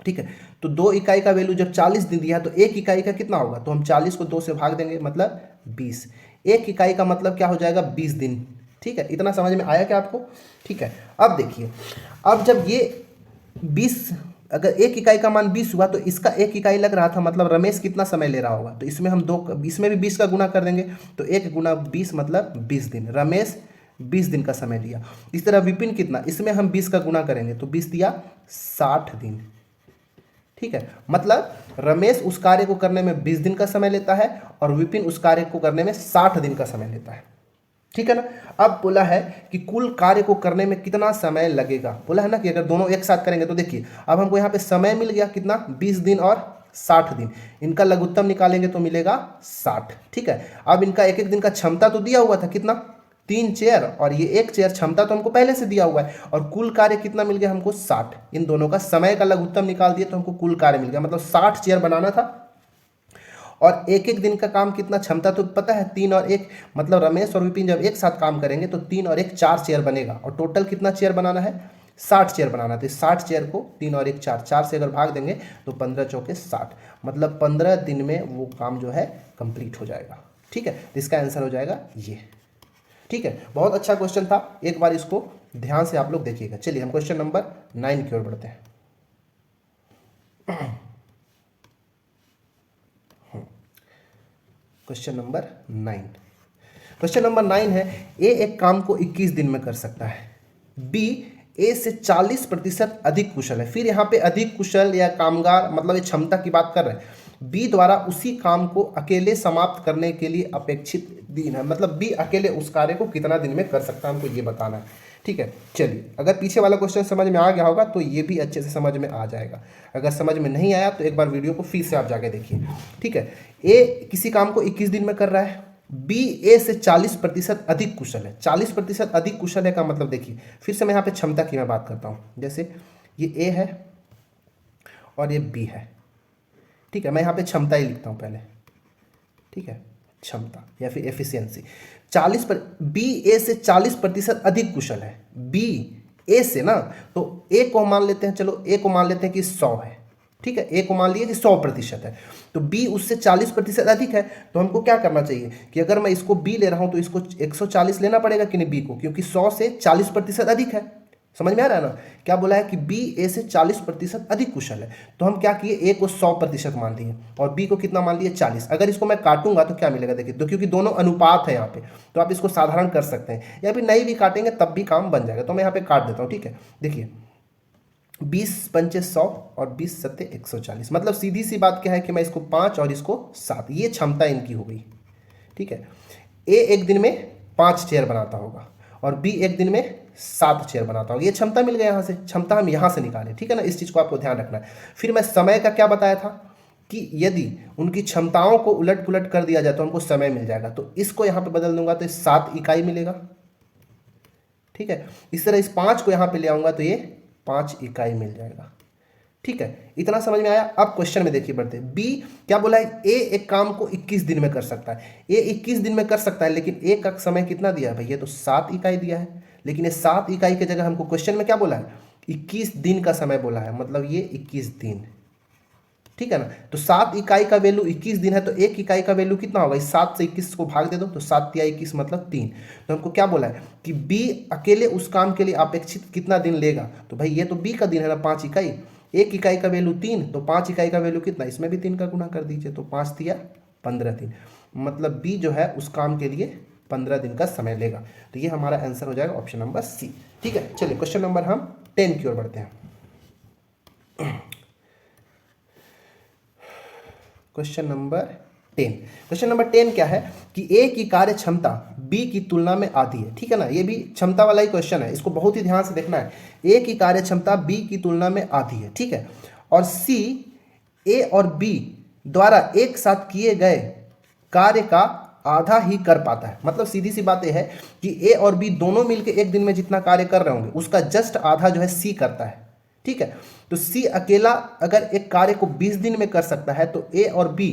ठीक है, तो 2 इकाई का वैल्यू जब 40 दिन दिया है तो 1 इकाई का कितना होगा, तो हम 40 को 2 से भाग देंगे, मतलब 20। 1 इकाई का मतलब क्या हो जाएगा, 20 दिन। ठीक है, इतना समझ में आया क्या आपको। ठीक है, अब देखिए, अब जब ये 20, अगर 1 इकाई का मान 20 हुआ तो इसका 1 इकाई लग रहा था, मतलब रमेश कितना समय ले रहा होगा, तो इसमें हम 2, इसमें भी 20 का गुना कर देंगे, तो 1 गुना 20 मतलब 20 दिन, रमेश 20 दिन का समय लिया। इस तरह विपिन कितना, इसमें हम 20 का गुना करेंगे तो 20 दिया 60 दिन। ठीक है, मतलब रमेश उस कार्य को करने में 20 दिन का समय लेता है और विपिन उस कार्य को करने में 60 दिन का समय लेता है। ठीक है ना। अब बोला है कि कुल कार्य को करने में कितना समय लगेगा, बोला है ना कि अगर दोनों एक साथ करेंगे तो देखिए अब हमको यहाँ पे समय मिल गया कितना, 20 दिन और 60 दिन, इनका लघुत्तम निकालेंगे तो मिलेगा 60। ठीक है, अब इनका एक एक दिन का क्षमता तो दिया हुआ था कितना, 3 चेयर, और ये 1 चेयर क्षमता तो हमको पहले से दिया हुआ है, और कुल कार्य कितना मिल गया हमको 60। इन दोनों का समय का लघुत्तम निकाल दिए तो हमको कुल कार्य मिल गया, मतलब 60 चेयर बनाना था। और एक एक दिन का काम कितना, क्षमता तो पता है 3 और 1, मतलब रमेश और विपिन जब एक साथ काम करेंगे तो 3 और 1 4 चेयर बनेगा, और टोटल कितना चेयर बनाना है, 60 चेयर बनाना। तो 60 चेयर को 3 और 1 4, 4 से अगर भाग देंगे तो 15 चौके 60, मतलब 15 दिन में वो काम जो है कंप्लीट हो जाएगा। ठीक है, तो इसका आंसर हो जाएगा ये। ठीक है, बहुत अच्छा क्वेश्चन था, एक बार इसको ध्यान से आप लोग देखिएगा। चलिए हम क्वेश्चन नंबर 9 की ओर बढ़ते हैं। क्वेश्चन नंबर 9, क्वेश्चन नंबर 9 है, ए एक काम को 21 दिन में कर सकता है, बी ए से 40% अधिक कुशल है। फिर यहाँ पे अधिक कुशल या कामगार, मतलब ये क्षमता की बात कर रहे हैं, बी द्वारा उसी काम को अकेले समाप्त करने के लिए अपेक्षित दिन है, मतलब बी अकेले उस कार्य को कितना दिन में कर सकता है, हमको ये बताना है। ठीक है, चलिए अगर पीछे वाला क्वेश्चन समझ में आ गया होगा तो ये भी अच्छे से समझ में आ जाएगा, अगर समझ में नहीं आया तो एक बार वीडियो को फिर से आप जाके देखिए। ठीक है, ए किसी काम को 21 दिन में कर रहा है, बी ए से 40% अधिक कुशल है। 40% अधिक कुशल है का मतलब देखिए, फिर से मैं यहाँ पे क्षमता की मैं बात करता हूँ, जैसे ये ए है और ये बी है। ठीक है, मैं यहाँ पे क्षमता ही लिखता हूँ पहले। ठीक है, क्षमता या फिर एफिशिएंसी 40 पर, बी ए से 40% अधिक कुशल है, बी ए से ना, तो ए को मान लेते हैं, चलो ए को मान लेते हैं कि 100 है। ठीक है, ए को मान लिया कि 100% है, तो बी उससे 40% अधिक है, तो हमको क्या करना चाहिए कि अगर मैं इसको बी ले रहा हूं तो इसको 140 लेना पड़ेगा कि नहीं बी को, क्योंकि 100 से 40% अधिक है। समझ में आ रहा है ना, क्या बोला है कि बी ए से 40% अधिक कुशल है, तो हम क्या किए, ए को 100% मान लिए और बी को कितना मान लिए 40। अगर इसको मैं काटूंगा तो क्या मिलेगा, देखिए तो क्योंकि दोनों अनुपात है यहाँ पे, तो आप इसको साधारण कर सकते हैं या फिर नहीं भी काटेंगे तब भी काम बन जाएगा, तो मैं यहाँ पे काट देता हूँ। ठीक है, देखिए 20 पंचे 100 और 20 सत्ते 140, मतलब सीधी सी बात क्या है कि मैं इसको 5 और इसको 7, ये क्षमता इनकी हो गई। ठीक है, ए एक दिन में 5 चेयर बनाता होगा और बी एक दिन में 7 चेयर बनाता होगा, ये क्षमता मिल गया यहाँ से, क्षमता हम यहाँ से निकालें। ठीक है ना, इस चीज़ को आपको ध्यान रखना है। फिर मैं समय का क्या बताया था कि यदि उनकी क्षमताओं को उलट पुलट कर दिया जाए तो हमको समय मिल जाएगा, तो इसको यहाँ पे बदल दूंगा तो 7 इकाई मिलेगा। ठीक है, इस तरह इस 5 को यहाँ पे ले आऊँगा तो ये 5 इकाई मिल जाएगा। ठीक है, इतना समझ में आया। अब क्वेश्चन में देखिए बढ़ते, बी क्या बोला है, ए एक काम को 21 दिन में कर सकता है, ए 21 दिन में कर सकता है, लेकिन ए का समय कितना दिया है भैया, तो 7 इकाई दिया है, लेकिन ये 7 इकाई की जगह हमको क्वेश्चन में क्या बोला है, 21 दिन का समय बोला है, मतलब ये 21 दिन। ठीक है ना, तो 7 इकाई का वैल्यू 21 दिन है, तो 1 इकाई का वैल्यू कितना होगा, इस 7 से 21 को भाग दे दो तो 7 या 21 मतलब 3। तो हमको क्या बोला है कि बी अकेले उस काम के लिए अपेक्षित कितना दिन लेगा, तो भाई ये तो बी का दिन है ना 5 इकाई, 1 इकाई का वैल्यू 3, तो 5 इकाई का वैल्यू कितना, इसमें भी 3 का गुना कर दीजिए, तो 5 या 15 दिन, मतलब बी जो है उस काम के लिए 15 दिन का समय लेगा। तो ये हमारा आंसर हो जाएगा ऑप्शन नंबर सी। ठीक है, चलिए क्वेश्चन नंबर हम 10 की ओर बढ़ते हैं। Question number 10। क्वेश्चन नंबर 10 क्या है कि ए की कार्य क्षमता बी की तुलना में आधी है। ठीक है ना, ये भी क्षमता वाला ही क्वेश्चन है, इसको बहुत ही ध्यान से देखना है। ए की कार्य क्षमता बी की तुलना में आधी है, ठीक है, और सी ए और बी द्वारा एक साथ किए गए कार्य का आधा ही कर पाता है। मतलब सीधी सी बात यह है कि ए और बी दोनों मिलकर एक दिन में जितना कार्य कर रहे होंगे उसका जस्ट आधा जो है सी करता है। ठीक है, तो सी अकेला अगर एक कार्य को 20 दिन में कर सकता है तो ए और बी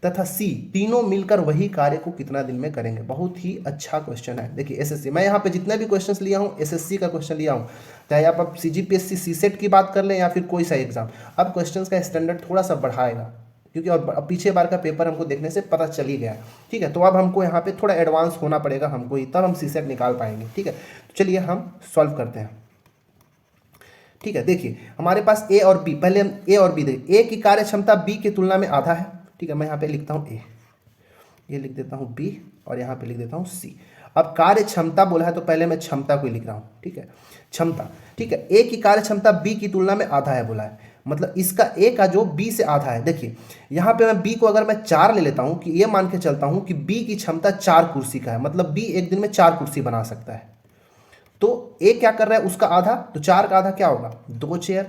तथा सी तीनों मिलकर वही कार्य को कितना दिन में करेंगे। बहुत ही अच्छा क्वेश्चन है। देखिए एसएससी, मैं यहाँ पे जितने भी क्वेश्चंस लिया हूँ एसएससी का क्वेश्चन लिया हूँ, चाहे आप सीजीपीएससी सीसेट की बात कर लें या फिर कोई सा एग्जाम। अब क्वेश्चंस का स्टैंडर्ड थोड़ा सा बढ़ाएगा क्योंकि और पीछे बार का पेपर हमको देखने से पता चल ही गया। ठीक है, तो अब हमको यहाँ पे थोड़ा एडवांस होना पड़ेगा हमको ही, तब हम सीसेट निकाल पाएंगे। ठीक है, तो चलिए हम सॉल्व करते हैं। ठीक है, देखिए हमारे पास ए और बी, पहले हम ए और बी देखिए। ए की कार्य क्षमता बी की तुलना में आधा है। ठीक है, मैं यहाँ पे लिखता हूँ ए, ये लिख देता हूँ बी और यहाँ पे लिख देता हूँ सी। अब कार्य क्षमता बोला है तो पहले मैं क्षमता को ही लिख रहा हूँ। ठीक है, क्षमता, ठीक है, ए की कार्य क्षमता बी की तुलना में आधा है बोला है, मतलब इसका ए का जो बी से आधा है। देखिए यहाँ पे मैं बी को अगर मैं 4 ले लेता हूँ कि ये मान के चलता हूँ कि बी की क्षमता 4 कुर्सी का है, मतलब बी एक दिन में 4 कुर्सी बना सकता है। तो ए क्या कर रहा है उसका आधा, तो 4 का आधा क्या होगा 2 चेयर।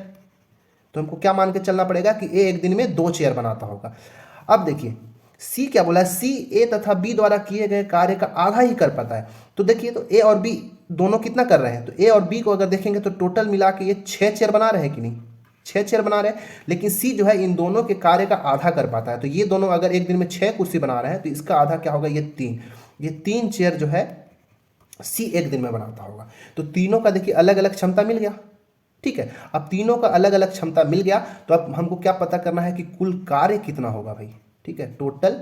तो हमको क्या मान के चलना पड़ेगा कि ए एक दिन में 2 चेयर बनाता होगा। अब देखिए सी क्या बोला है, सी ए तथा बी द्वारा किए गए कार्य का आधा ही कर पाता है। तो देखिए तो ए और बी दोनों कितना कर रहे हैं, तो ए और बी को अगर देखेंगे तो टोटल मिला के ये 6 चेयर बना रहे हैं कि नहीं, 6 चेयर बना रहे हैं। लेकिन सी जो है इन दोनों के कार्य का आधा कर पाता है। तो ये दोनों अगर एक दिन में 6 कुर्सी बना रहे हैं तो इसका आधा क्या होगा, ये 3 चेयर जो है सी एक दिन में बनाता होगा। तो तीनों का देखिए अलग अलग क्षमता मिल गया। ठीक है, अब तीनों का अलग अलग क्षमता मिल गया तो अब हमको क्या पता करना है कि कुल कार्य कितना होगा भाई। ठीक है, टोटल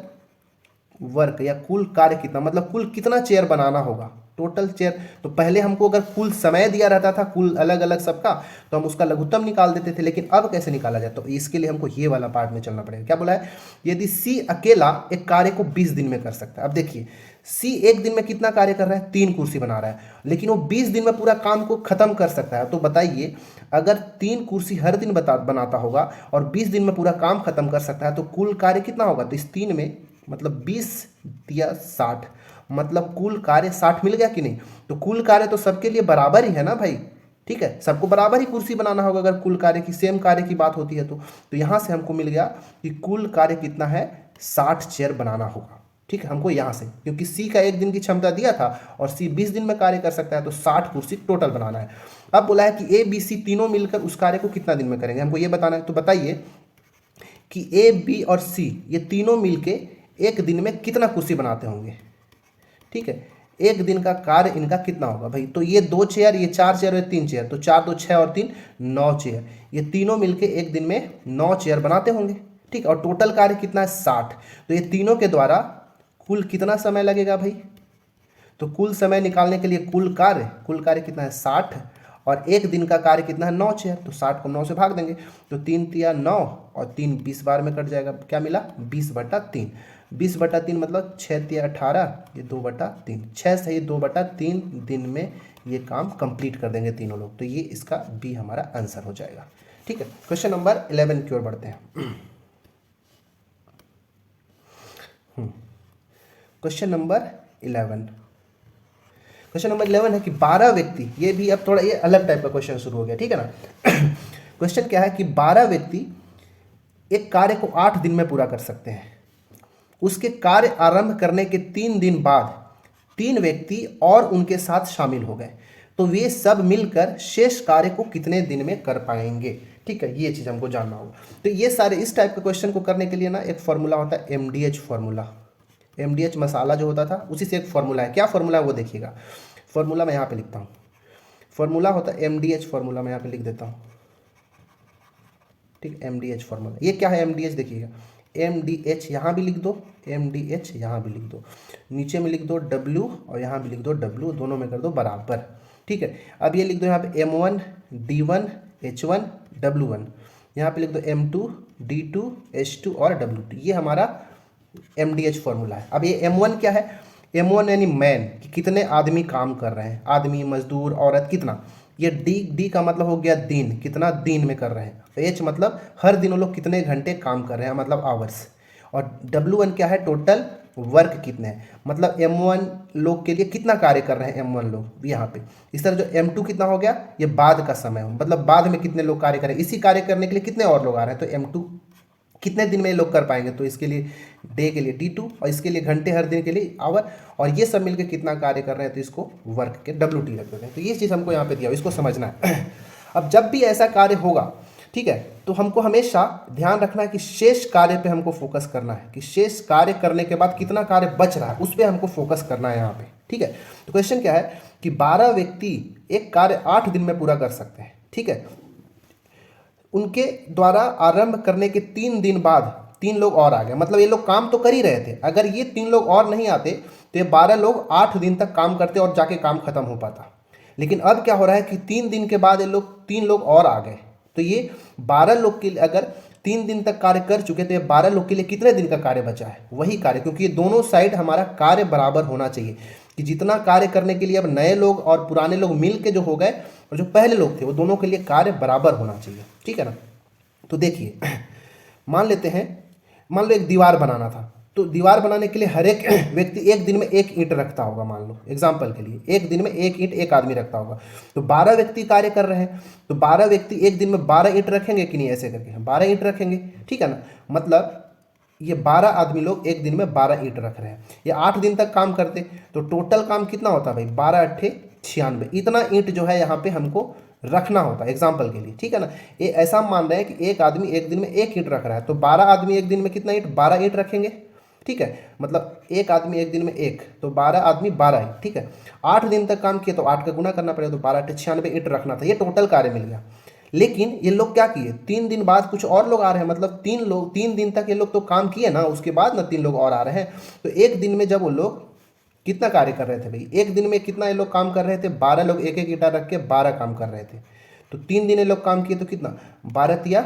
वर्क या कुल कार्य कितना, मतलब कुल कितना चेयर बनाना होगा, टोटल चेयर। तो पहले हमको अगर कुल समय दिया रहता था कुल अलग अलग सबका तो हम उसका लघुत्तम निकाल देते थे, लेकिन अब कैसे निकाला जाए, तो इसके लिए हमको ये वाला पार्ट में चलना पड़ेगा। क्या बोला है, यदि सी अकेला एक कार्य को 20 दिन में कर सकता है। अब देखिए सी एक दिन में कितना कार्य कर रहा है, 3 कुर्सी बना रहा है, लेकिन वो 20 दिन में पूरा काम को खत्म कर सकता है। तो बताइए अगर 3 कुर्सी हर दिन बनाता होगा और 20 दिन में पूरा काम खत्म कर सकता है तो कुल कार्य कितना होगा, तो इस 3 में मतलब 20 दिया 60, मतलब कुल कार्य 60 मिल गया कि नहीं। तो कुल कार्य तो सबके लिए बराबर ही है ना भाई। ठीक है, सबको बराबर ही कुर्सी बनाना होगा अगर कुल कार्य की सेम कार्य की बात होती है तो यहाँ से हमको मिल गया कि कुल कार्य कितना है, 60 चेयर बनाना होगा। ठीक है, हमको यहाँ से, क्योंकि सी का एक दिन की क्षमता दिया था और सी 20 दिन में कार्य कर सकता है तो 60 कुर्सी टोटल बनाना है। अब बोला है कि ए बी सी तीनों मिलकर उस कार्य को कितना दिन में करेंगे, हमको ये बताना है। तो बताइए कि ए बी और सी ये तीनों मिलके एक दिन में कितना कुर्सी बनाते होंगे। ठीक है, एक दिन का कार्य इनका कितना होगा भाई, तो ये 2 चेयर, ये 4 चेयर और 3 चेयर, तो 4 2 6 और 3 9 चेयर, ये तीनों मिलके एक दिन में 9 चेयर बनाते होंगे। ठीक है, और टोटल कार्य कितना है 60। तो ये तीनों के द्वारा कुल कितना समय लगेगा भाई, तो कुल समय निकालने के लिए कुल कार्य कितना है 60 और एक दिन का कार्य कितना है 9 चेयर, तो 60 को 9 से भाग देंगे तो 3 तिया 9 और 3 20 बार में कट जाएगा, क्या मिला 20/3। 20/3 मतलब 6 तिया 18, ये 2/3, 6 से ही 2/3 दिन में ये काम कंप्लीट कर देंगे तीनों लोग। तो ये इसका बी हमारा आंसर हो जाएगा। ठीक है, क्वेश्चन नंबर 11 की ओर बढ़ते हैं। क्वेश्चन नंबर 11 है कि 12 व्यक्ति, ये भी अब थोड़ा ये अलग टाइप का क्वेश्चन शुरू हो गया। ठीक है ना। क्वेश्चन क्या है कि 12 व्यक्ति एक कार्य को 8 दिन में पूरा कर सकते हैं। उसके कार्य आरंभ करने के 3 दिन बाद 3 व्यक्ति और उनके साथ शामिल हो गए, तो वे सब मिलकर शेष कार्य को कितने दिन में कर पाएंगे। ठीक है, ये चीज़ हमको जानना होगा। तो ये सारे इस टाइप के क्वेश्चन को करने के लिए ना एक फॉर्मूला होता है MDH फॉर्मूला। MDH मसाला जो होता था उसी से एक फॉर्मूला है। क्या फॉर्मूला है वो देखिएगा। फॉर्मूला मैं यहाँ पे लिखता हूँ, फॉर्मूला होता है MDH फॉर्मूला, मैं यहाँ पे लिख देता हूँ। ठीक, MDH फॉर्मूला ये क्या है, MDH देखिएगा, MDH यहाँ भी लिख दो, MDH यहाँ भी लिख दो, नीचे में लिख दो W और यहाँ भी लिख दो W, दोनों में कर दो बराबर। ठीक है, अब ये लिख दो यहाँ पे M1 D1 H1 W1, यहाँ पे लिख दो M2 D2 H2 और W2, ये हमारा MDH फॉर्मूला है। अब ये M1 क्या है, M1 यानी मैन, कि कितने आदमी काम कर रहे हैं, आदमी मजदूर औरत कितना। ये D का मतलब हो गया दिन, कितना दिन में कर रहे हैं। H मतलब हर दिन वो लोग कितने घंटे काम कर रहे हैं, मतलब आवर्स। और W1 क्या है, टोटल वर्क कितने हैं, मतलब M1 लोग के लिए कितना कार्य कर रहे हैं M1 लोग यहाँ पे। इस तरह जो M2 कितना हो गया, ये बाद का समय हो, मतलब बाद में कितने लोग कार्य करें, इसी कार्य करने के लिए कितने और लोग आ रहे हैं, तो M2 कितने दिन में ये लोग कर पाएंगे, तो इसके लिए डे के लिए D2 और इसके लिए घंटे हर दिन के लिए आवर, और ये सब मिलकर कितना कार्य कर रहे हैं तो इसको वर्क के WT रख देते हैं। तो ये चीज़ हमको यहाँ पे दिया, इसको समझना है। अब जब भी ऐसा कार्य होगा, ठीक है, तो हमको हमेशा ध्यान रखना है कि शेष कार्य पे हमको फोकस करना है, कि शेष कार्य करने के बाद कितना कार्य बच रहा है उस पर हमको फोकस करना है यहाँ पे, ठीक है। तो क्वेश्चन क्या है कि 12 व्यक्ति एक कार्य 8 दिन में पूरा कर सकते हैं, ठीक है। उनके द्वारा आरंभ करने के 3 दिन बाद 3 लोग और आ गए, मतलब ये लोग काम तो कर ही रहे थे, अगर ये 3 लोग और नहीं आते तो ये 12 लोग 8 दिन तक काम करते और जाके काम खत्म हो पाता। लेकिन अब क्या हो रहा है कि 3 दिन के बाद ये लोग 3 लोग और आ गए, तो ये 12 लोग के लिए अगर 3 दिन तक कार्य कर चुके तो ये 12 लोग के लिए कितने दिन का कार्य बचा है, वही कार्य, क्योंकि ये दोनों साइड हमारा कार्य बराबर होना चाहिए, कि जितना कार्य करने के लिए अब नए लोग और पुराने लोग मिल के जो हो गए और जो पहले लोग थे वो दोनों के लिए कार्य बराबर होना चाहिए, ठीक है ना। तो देखिए मान लेते हैं, मान लो एक दीवार बनाना था, तो दीवार बनाने के लिए हर एक व्यक्ति एक दिन में एक ईंट रखता होगा, मान लो एग्जाम्पल के लिए एक दिन में एक ईंट एक आदमी रखता होगा, तो 12 व्यक्ति कार्य कर रहे हैं, तो 12 व्यक्ति एक दिन में 12 ईंट रखेंगे कि नहीं, ऐसे करके 12 ईंट रखेंगे, ठीक है ना। मतलब ये 12 आदमी लोग एक दिन में 12 ईंट रख रहे हैं, ये 8 दिन तक काम करते तो टोटल काम कितना होता भाई, 12 अट्ठे 96, इतना ईंट जो है यहाँ पे हमको रखना होता है एग्जाम्पल के लिए, ठीक है ना। ये ऐसा मान रहे हैं कि एक आदमी एक दिन में एक ईंट रख रहा है, तो 12 आदमी एक दिन में कितना ईंट, 12 ईंट रखेंगे, ठीक है। मतलब एक आदमी एक दिन में एक, तो 12 आदमी 12 ईंट, ठीक है। 8 दिन तक काम किया तो 8 का गुना करना पड़ेगा, तो 12 अट्ठे 96 ईंट रखना था, ये टोटल कार्य मिल गया। लेकिन ये लोग क्या किए, 3 दिन बाद कुछ और लोग आ रहे हैं, मतलब 3 दिन तक ये लोग तो काम किए ना, उसके बाद ना 3 लोग और आ रहे हैं, तो एक दिन में जब वो लोग कितना कार्य कर रहे थे भाई, एक दिन में कितना ये लोग काम कर रहे थे, 12 लोग एक एक ईंटा रख के 12 काम कर रहे थे, तो 3 दिन ये लोग काम किए तो कितना, 12 तिया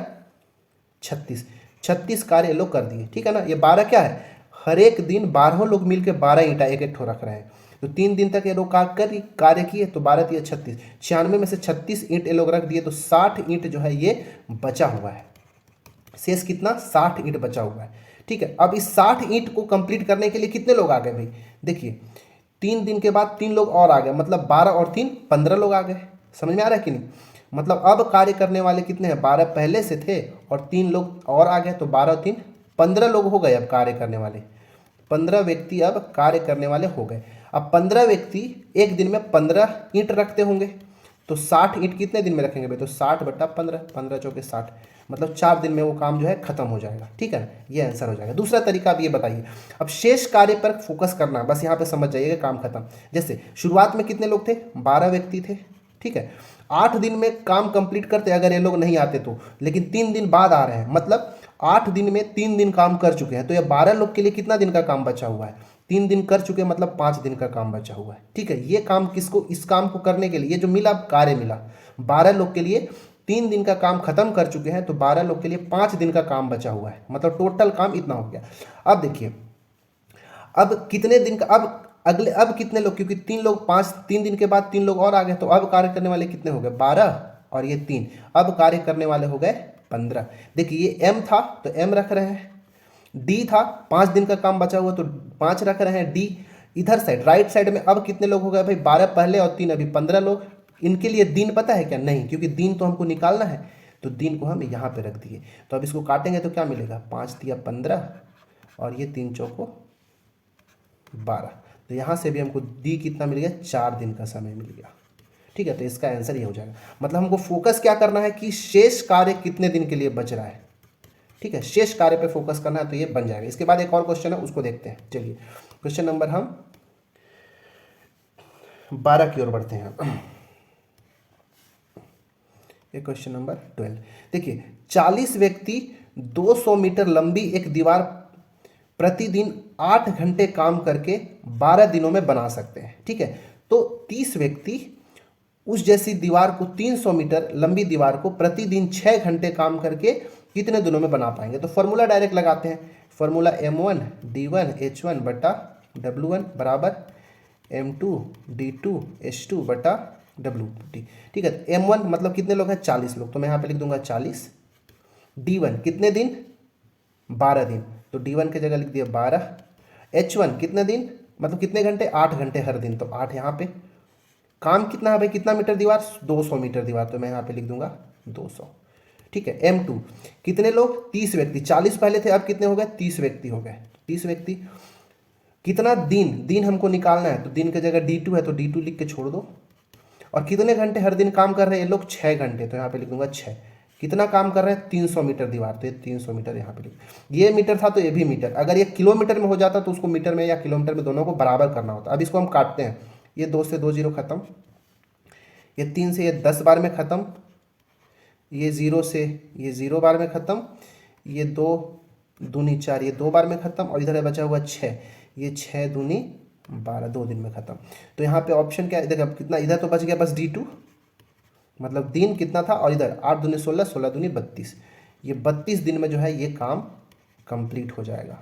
36, 36 कार्य ये लोग कर दिए, ठीक है ना। ये 12 क्या है, हर एक दिन 12 लोग मिलकर 12 ईंटा एक एक ठो रख रहे हैं, तो 3 दिन तक ये लोग कार्य किए, तो 12 तिया 36, 96 में से 36 ईंट ये लोग रख दिए, तो 60 ईंट जो है ये बचा हुआ है, शेष कितना, 60 ईंट बचा हुआ है, ठीक है। अब इस 60 ईंट को कंप्लीट करने के लिए कितने लोग आ गए भाई, देखिए 3 दिन के बाद 3 लोग और आ गए, मतलब 12 और 3 15 लोग आ गए, समझ में आ रहा है कि नहीं। मतलब अब कार्य करने वाले कितने हैं, 12 पहले से थे और 3 लोग और आ गए, तो 12 और 3 15 लोग हो गए अब कार्य करने वाले, 15 व्यक्ति अब कार्य करने वाले हो गए। अब 15 व्यक्ति एक दिन में 15 ईंट रखते होंगे, तो 60 ईंट कितने दिन में रखेंगे भाई, तो 60 बटा 15, 15 चौके 60, मतलब 4 दिन में वो काम जो है खत्म हो जाएगा, ठीक है ना, ये आंसर हो जाएगा। दूसरा तरीका अब ये बताइए, अब शेष कार्य पर फोकस करना है, बस यहाँ पे समझ जाइएगा काम खत्म। जैसे शुरुआत में कितने लोग थे, 12 व्यक्ति थे, ठीक है। 8 दिन में काम कंप्लीट करते अगर ये लोग नहीं आते तो, लेकिन 3 दिन बाद आ रहे हैं, मतलब 8 दिन में 3 दिन काम कर चुके हैं, तो ये 12 लोग के लिए कितना दिन का काम बचा हुआ है, 3 दिन कर चुके, मतलब 5 दिन का काम बचा हुआ है, ठीक है। ये काम किसको, इस काम को करने के लिए ये जो मिला कार्य मिला 12 लोग के लिए, 3 दिन का काम खत्म कर चुके हैं, तो 12 लोग के लिए 5 दिन का काम बचा हुआ है, मतलब टोटल काम इतना हो गया। अब देखिए अब कितने दिन का, अब अगले अब कितने लोग, क्योंकि 3 लोग 3 दिन के बाद 3 लोग और आ गए, तो अब कार्य करने वाले कितने हो गए, 12 और ये 3, अब कार्य करने वाले हो गए 15। देखिए ये M था तो M रख रहे हैं, D था 5 दिन का काम बचा हुआ तो 5 रख रहे हैं D। इधर साइड राइट साइड में अब कितने लोग हो गए भाई, 12 पहले और 3 अभी, 15 लोग। इनके लिए दिन पता है क्या, नहीं, क्योंकि दिन तो हमको निकालना है, तो दिन को हम यहाँ पे रख दिए, तो अब इसको काटेंगे तो क्या मिलेगा, 5 तिया 15 और ये 3 चौको 12, तो यहाँ से भी हमको डी कितना मिल गया, 4 दिन का समय मिल गया, ठीक है। तो इसका आंसर ये हो जाएगा, मतलब हमको फोकस क्या करना है कि शेष कार्य कितने दिन के लिए बच रहा है, ठीक है, शेष कार्य पे फोकस करना है, तो ये बन जाएगा। इसके बाद एक और क्वेश्चन है उसको देखते हैं, चलिए क्वेश्चन नंबर हम 12 की ओर बढ़ते हैं। ये क्वेश्चन नंबर 12, देखिए 40 व्यक्ति 200 मीटर लंबी एक दीवार प्रतिदिन 8 घंटे काम करके 12 दिनों में बना सकते हैं, ठीक है। तो 30 व्यक्ति उस जैसी दीवार को 300 मीटर लंबी दीवार को प्रतिदिन 6 घंटे काम करके कितने दिनों में बना पाएंगे। तो फॉर्मूला डायरेक्ट लगाते हैं, फॉर्मूला M1 D1 H1 बटा W1 बराबर M2 D2 H2 बटा WT, ठीक है। M1 मतलब कितने लोग हैं, 40 लोग, तो मैं यहाँ पे लिख दूंगा 40, D1 कितने दिन, 12 दिन, तो D1 की जगह लिख दिया 12। H1 कितने दिन मतलब कितने घंटे, 8 घंटे हर दिन, तो 8 यहाँ पे। काम कितना है भाई, कितना मीटर दीवार, 200 मीटर दीवार, तो मैं यहाँ पे लिख दूंगा 200। ठीक है। M2 कितने लोग, 30 व्यक्ति, 40 पहले थे अब कितने हो गए, 30 व्यक्ति हो गए, 30 व्यक्ति। कितना दिन, दिन हमको निकालना है, तो दिन की जगह D2 है तो D2 लिख के छोड़ दो। और कितने घंटे हर दिन काम कर रहे हैं ये लोग, 6 घंटे, तो यहाँ पे लिख दूंगा 6। कितना काम कर रहे हैं, 300 मीटर दीवार, तो ये 300 मीटर यहाँ पे लिख। ये मीटर था तो ये भी मीटर, अगर ये किलोमीटर में हो जाता तो उसको मीटर में या किलोमीटर में दोनों को बराबर करना होता। अब इसको हम काटते हैं, ये 2 से 2 जीरो खत्म, ये 3 से ये 10 बार में ख़त्म, ये 0 से ये 0 बार में ख़त्म, ये 2 दूनी 4, ये 2 बार में ख़त्म, और इधर बचा हुआ 6, ये 6 दूनी 12, 2 दिन में ख़त्म। तो यहाँ पे ऑप्शन क्या है, देखो कितना इधर तो बच गया बस D2, मतलब दिन कितना था, और इधर 8 दूनी 16, 16 दूनी 32, ये 32 दिन में जो है ये काम कंप्लीट हो जाएगा।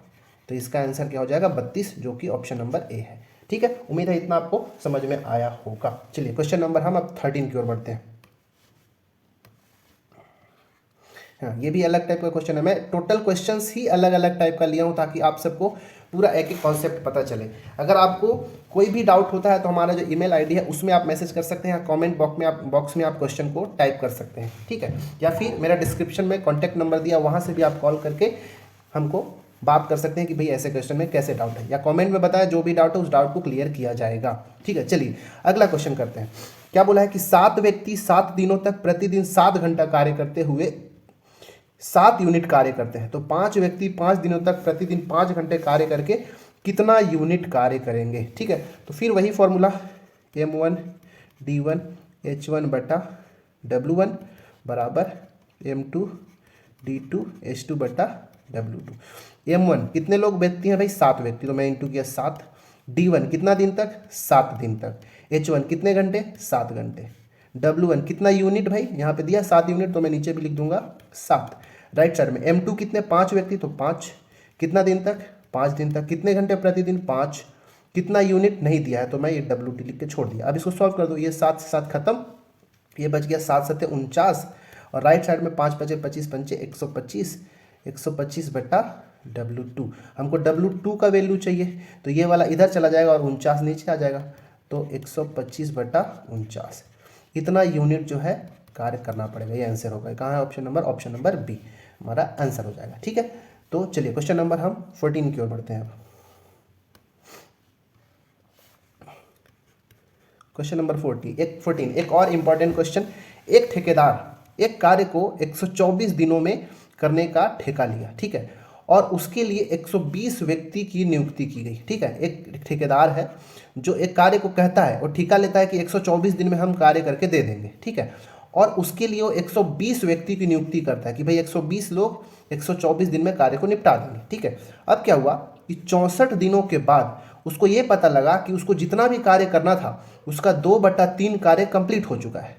तो इसका आंसर क्या हो जाएगा, 32, जो कि ऑप्शन नंबर ए है। ठीक है, उम्मीद है इतना आपको समझ में आया होगा। चलिए क्वेश्चन नंबर हम अब 13 की ओर बढ़ते हैं। हाँ, ये भी अलग टाइप का क्वेश्चन है। मैं टोटल क्वेश्चंस ही अलग अलग टाइप का लिया हूँ ताकि आप सबको पूरा एक एक कॉन्सेप्ट पता चले। अगर आपको कोई भी डाउट होता है तो हमारा जो ईमेल आईडी है उसमें आप मैसेज कर सकते हैं, कमेंट बॉक्स में आप क्वेश्चन को टाइप कर सकते हैं। ठीक है, या फिर मेरा डिस्क्रिप्शन में कॉन्टैक्ट नंबर दिया, वहाँ से भी आप कॉल करके हमको बात कर सकते हैं कि भाई ऐसे क्वेश्चन में कैसे डाउट है, या कमेंट में बताया जो भी डाउट है उस डाउट को क्लियर किया जाएगा। ठीक है, चलिए अगला क्वेश्चन करते हैं। क्या बोला है कि 7 व्यक्ति 7 दिनों तक प्रतिदिन 7 घंटा कार्य करते हुए 7 यूनिट कार्य करते हैं। तो 5 व्यक्ति 5 दिनों तक प्रतिदिन 5 घंटे कार्य करके कितना यूनिट कार्य करेंगे। ठीक है, तो फिर वही फॉर्मूला M1 D1 H1 बटा W1 बराबर M2 D2 H2 बटा W2। M1 कितने लोग व्यक्ति हैं भाई, 7 व्यक्ति, तो मैं इंटू किया 7। D1 कितना दिन तक, 7 दिन तक। H1 कितने घंटे, 7 घंटे। W1 कितना यूनिट भाई, यहाँ पे दिया 7 यूनिट, तो मैं नीचे भी लिख दूंगा 7। राइट साइड में M2 कितने, 5 व्यक्ति, तो 5। कितना दिन तक, 5 दिन तक। कितने घंटे प्रतिदिन, 5। कितना यूनिट नहीं दिया है तो मैं ये WT लिख के छोड़ दिया। अब इसको सॉल्व कर दो, ये 7 से 7 खत्म, ये बच गया 7 7 49, और राइट साइड में 5 5 25 पंचे 125, 125 बटा W2। हमको W2 का वैल्यू चाहिए, तो ये वाला इधर चला जाएगा और 49 नीचे आ जाएगा, तो 125 बटा 49। इतना यूनिट जो है कार्य करना पड़ेगा, ये आंसर होगा। कहाँ है option number, option number B हमारा आंसर हो जाएगा। ठीक है, तो चलिए क्वेश्चन नंबर हम 14 की ओर बढ़ते हैं। क्वेश्चन नंबर 14 एक और इंपॉर्टेंट क्वेश्चन। एक ठेकेदार एक कार्य को 124 दिनों में करने का ठेका लिया। ठीक है, और उसके लिए 120 व्यक्ति की नियुक्ति की गई। ठीक है, एक ठेकेदार है जो एक कार्य को कहता है और ठेका लेता है कि 124 दिन में हम कार्य करके दे देंगे। ठीक है, और उसके लिए वो 120 व्यक्ति की नियुक्ति करता है कि भाई 120 लोग 124 दिन में कार्य को निपटा देंगे। ठीक है, अब क्या हुआ कि 64 दिनों के बाद उसको ये पता लगा कि उसको जितना भी कार्य करना था उसका 2/3 कार्य कंप्लीट हो चुका है।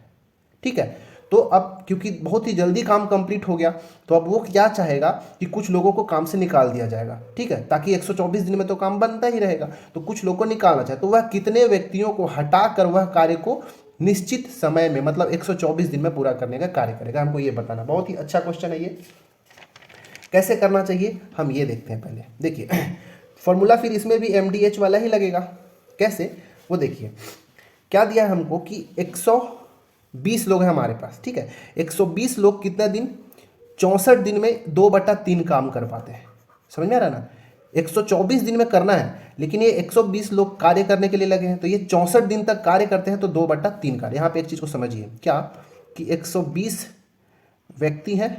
ठीक है, तो अब क्योंकि बहुत ही जल्दी काम कंप्लीट हो गया, तो अब वो क्या चाहेगा कि कुछ लोगों को काम से निकाल दिया जाएगा। ठीक है, ताकि 124 दिन में तो काम बनता ही रहेगा, तो कुछ लोगों को निकालना चाहे, तो वह कितने व्यक्तियों को हटाकर वह कार्य को निश्चित समय में मतलब 124 दिन में पूरा करने का कार्य करेगा, हमको ये बताना। बहुत ही अच्छा क्वेश्चन है ये। कैसे करना चाहिए हम ये देखते हैं। पहले देखिए फॉर्मूला, फिर इसमें भी MDH वाला ही लगेगा। कैसे, वो देखिए क्या दिया है हमको कि 120 लोग हैं हमारे पास। ठीक है, 120 लोग कितना दिन, 64 दिन में 2/3 काम कर पाते हैं। समझ में आ रहा है ना, 124 दिन में करना है, लेकिन ये 120 लोग कार्य करने के लिए लगे हैं, तो ये 64 दिन तक कार्य करते हैं, तो 2/3 कार्य। यहाँ पे एक चीज़ को समझिए क्या, कि 120 व्यक्ति हैं।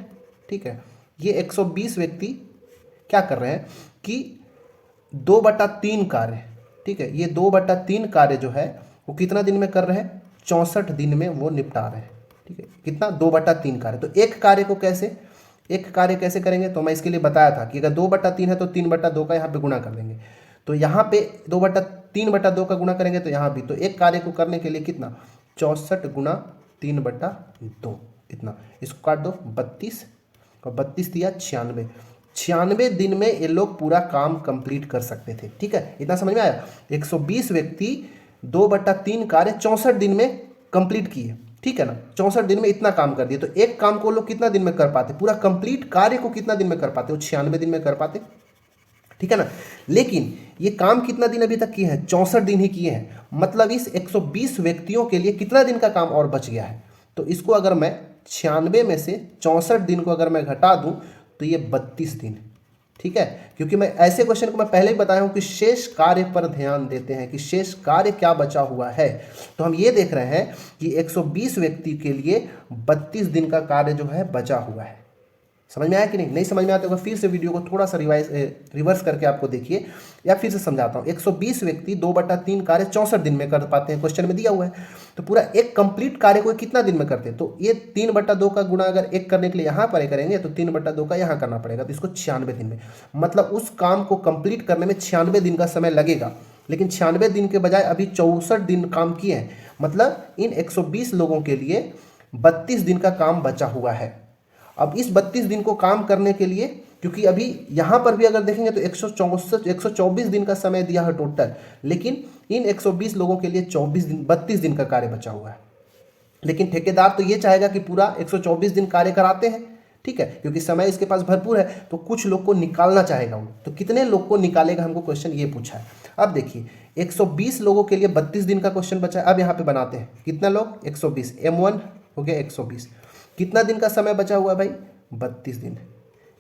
ठीक है, ये 120 व्यक्ति क्या कर रहे हैं कि 2/3 कार्य। ठीक है, ये 2/3 कार्य जो है वो कितना दिन में कर रहे हैं, 64 दिन में वो निपटा रहे हैं। ठीक है, कितना, 2/3 कार्य। तो एक कार्य कैसे करेंगे, तो मैं इसके लिए बताया था कि अगर 2/3 है तो 3/2 का यहाँ पे गुणा कर देंगे। तो यहाँ पे 3/2 का गुणा करेंगे, तो यहाँ भी तो एक कार्य को करने के लिए कितना, 64 गुणा 3/2, इतना। इसको काट दो, 32 और 32 दिया 96 दिन में ये लोग पूरा काम कंप्लीट कर सकते थे। ठीक है, इतना समझ में आया। 120 व्यक्ति 2/3 कार्य 64 दिन में कंप्लीट किए। ठीक है ना, 64 दिन में इतना काम कर दिए, तो एक काम को लोग कितना दिन में कर पाते, पूरा कंप्लीट कार्य को कितना दिन में कर पाते, वो 96 दिन में कर पाते। ठीक है ना। लेकिन ये काम कितना दिन अभी तक किए हैं, 64 दिन ही किए हैं। मतलब इस 120 व्यक्तियों के लिए कितना दिन का काम और बच गया है। तो इसको अगर मैं 96 में से 64 दिन को अगर मैं घटा दूं तो ये 32 दिन, ठीक है। क्योंकि मैं ऐसे क्वेश्चन को मैं पहले ही बताया हूं कि शेष कार्य पर ध्यान देते हैं कि शेष कार्य क्या बचा हुआ है। तो हम ये देख रहे हैं कि 120 व्यक्ति के लिए 32 दिन का कार्य जो है बचा हुआ है। समझ में आया कि नहीं? नहीं समझ में आता होगा फिर से वीडियो को थोड़ा सा रिवर्स करके आपको देखिए, या फिर से समझाता हूँ। 120 व्यक्ति 2/3 कार्य 64 दिन में कर पाते हैं, क्वेश्चन में दिया हुआ है। तो पूरा एक कंप्लीट कार्य को कितना दिन में करते हैं, तो ये 3/2 का गुणा अगर एक करने के लिए यहाँ पर करेंगे तो 3/2 का यहाँ करना पड़ेगा, तो इसको 96 दिन में, मतलब उस काम को कंप्लीट करने में 96 दिन का समय लगेगा। लेकिन 96 दिन के बजाय अभी 64 दिन काम किए हैं, मतलब इन 120 लोगों के लिए 32 दिन का काम बचा हुआ है। अब इस 32 दिन को काम करने के लिए, क्योंकि अभी यहाँ पर भी अगर देखेंगे तो 124 दिन का समय दिया है टोटल, लेकिन इन 120 लोगों के लिए 32 दिन का कार्य बचा हुआ है। लेकिन ठेकेदार तो ये चाहेगा कि पूरा 124 दिन कार्य कराते हैं, ठीक है, क्योंकि समय इसके पास भरपूर है, तो कुछ लोग को निकालना चाहेगा वो। तो कितने लोग को निकालेगा, हमको क्वेश्चन ये पूछा है। अब देखिए 120 लोगों के लिए 32 दिन का क्वेश्चन बचा है। अब यहाँ पे बनाते हैं कितना लोग, 120, M1 हो गया 120, कितना दिन का समय बचा हुआ है भाई, 32 दिन।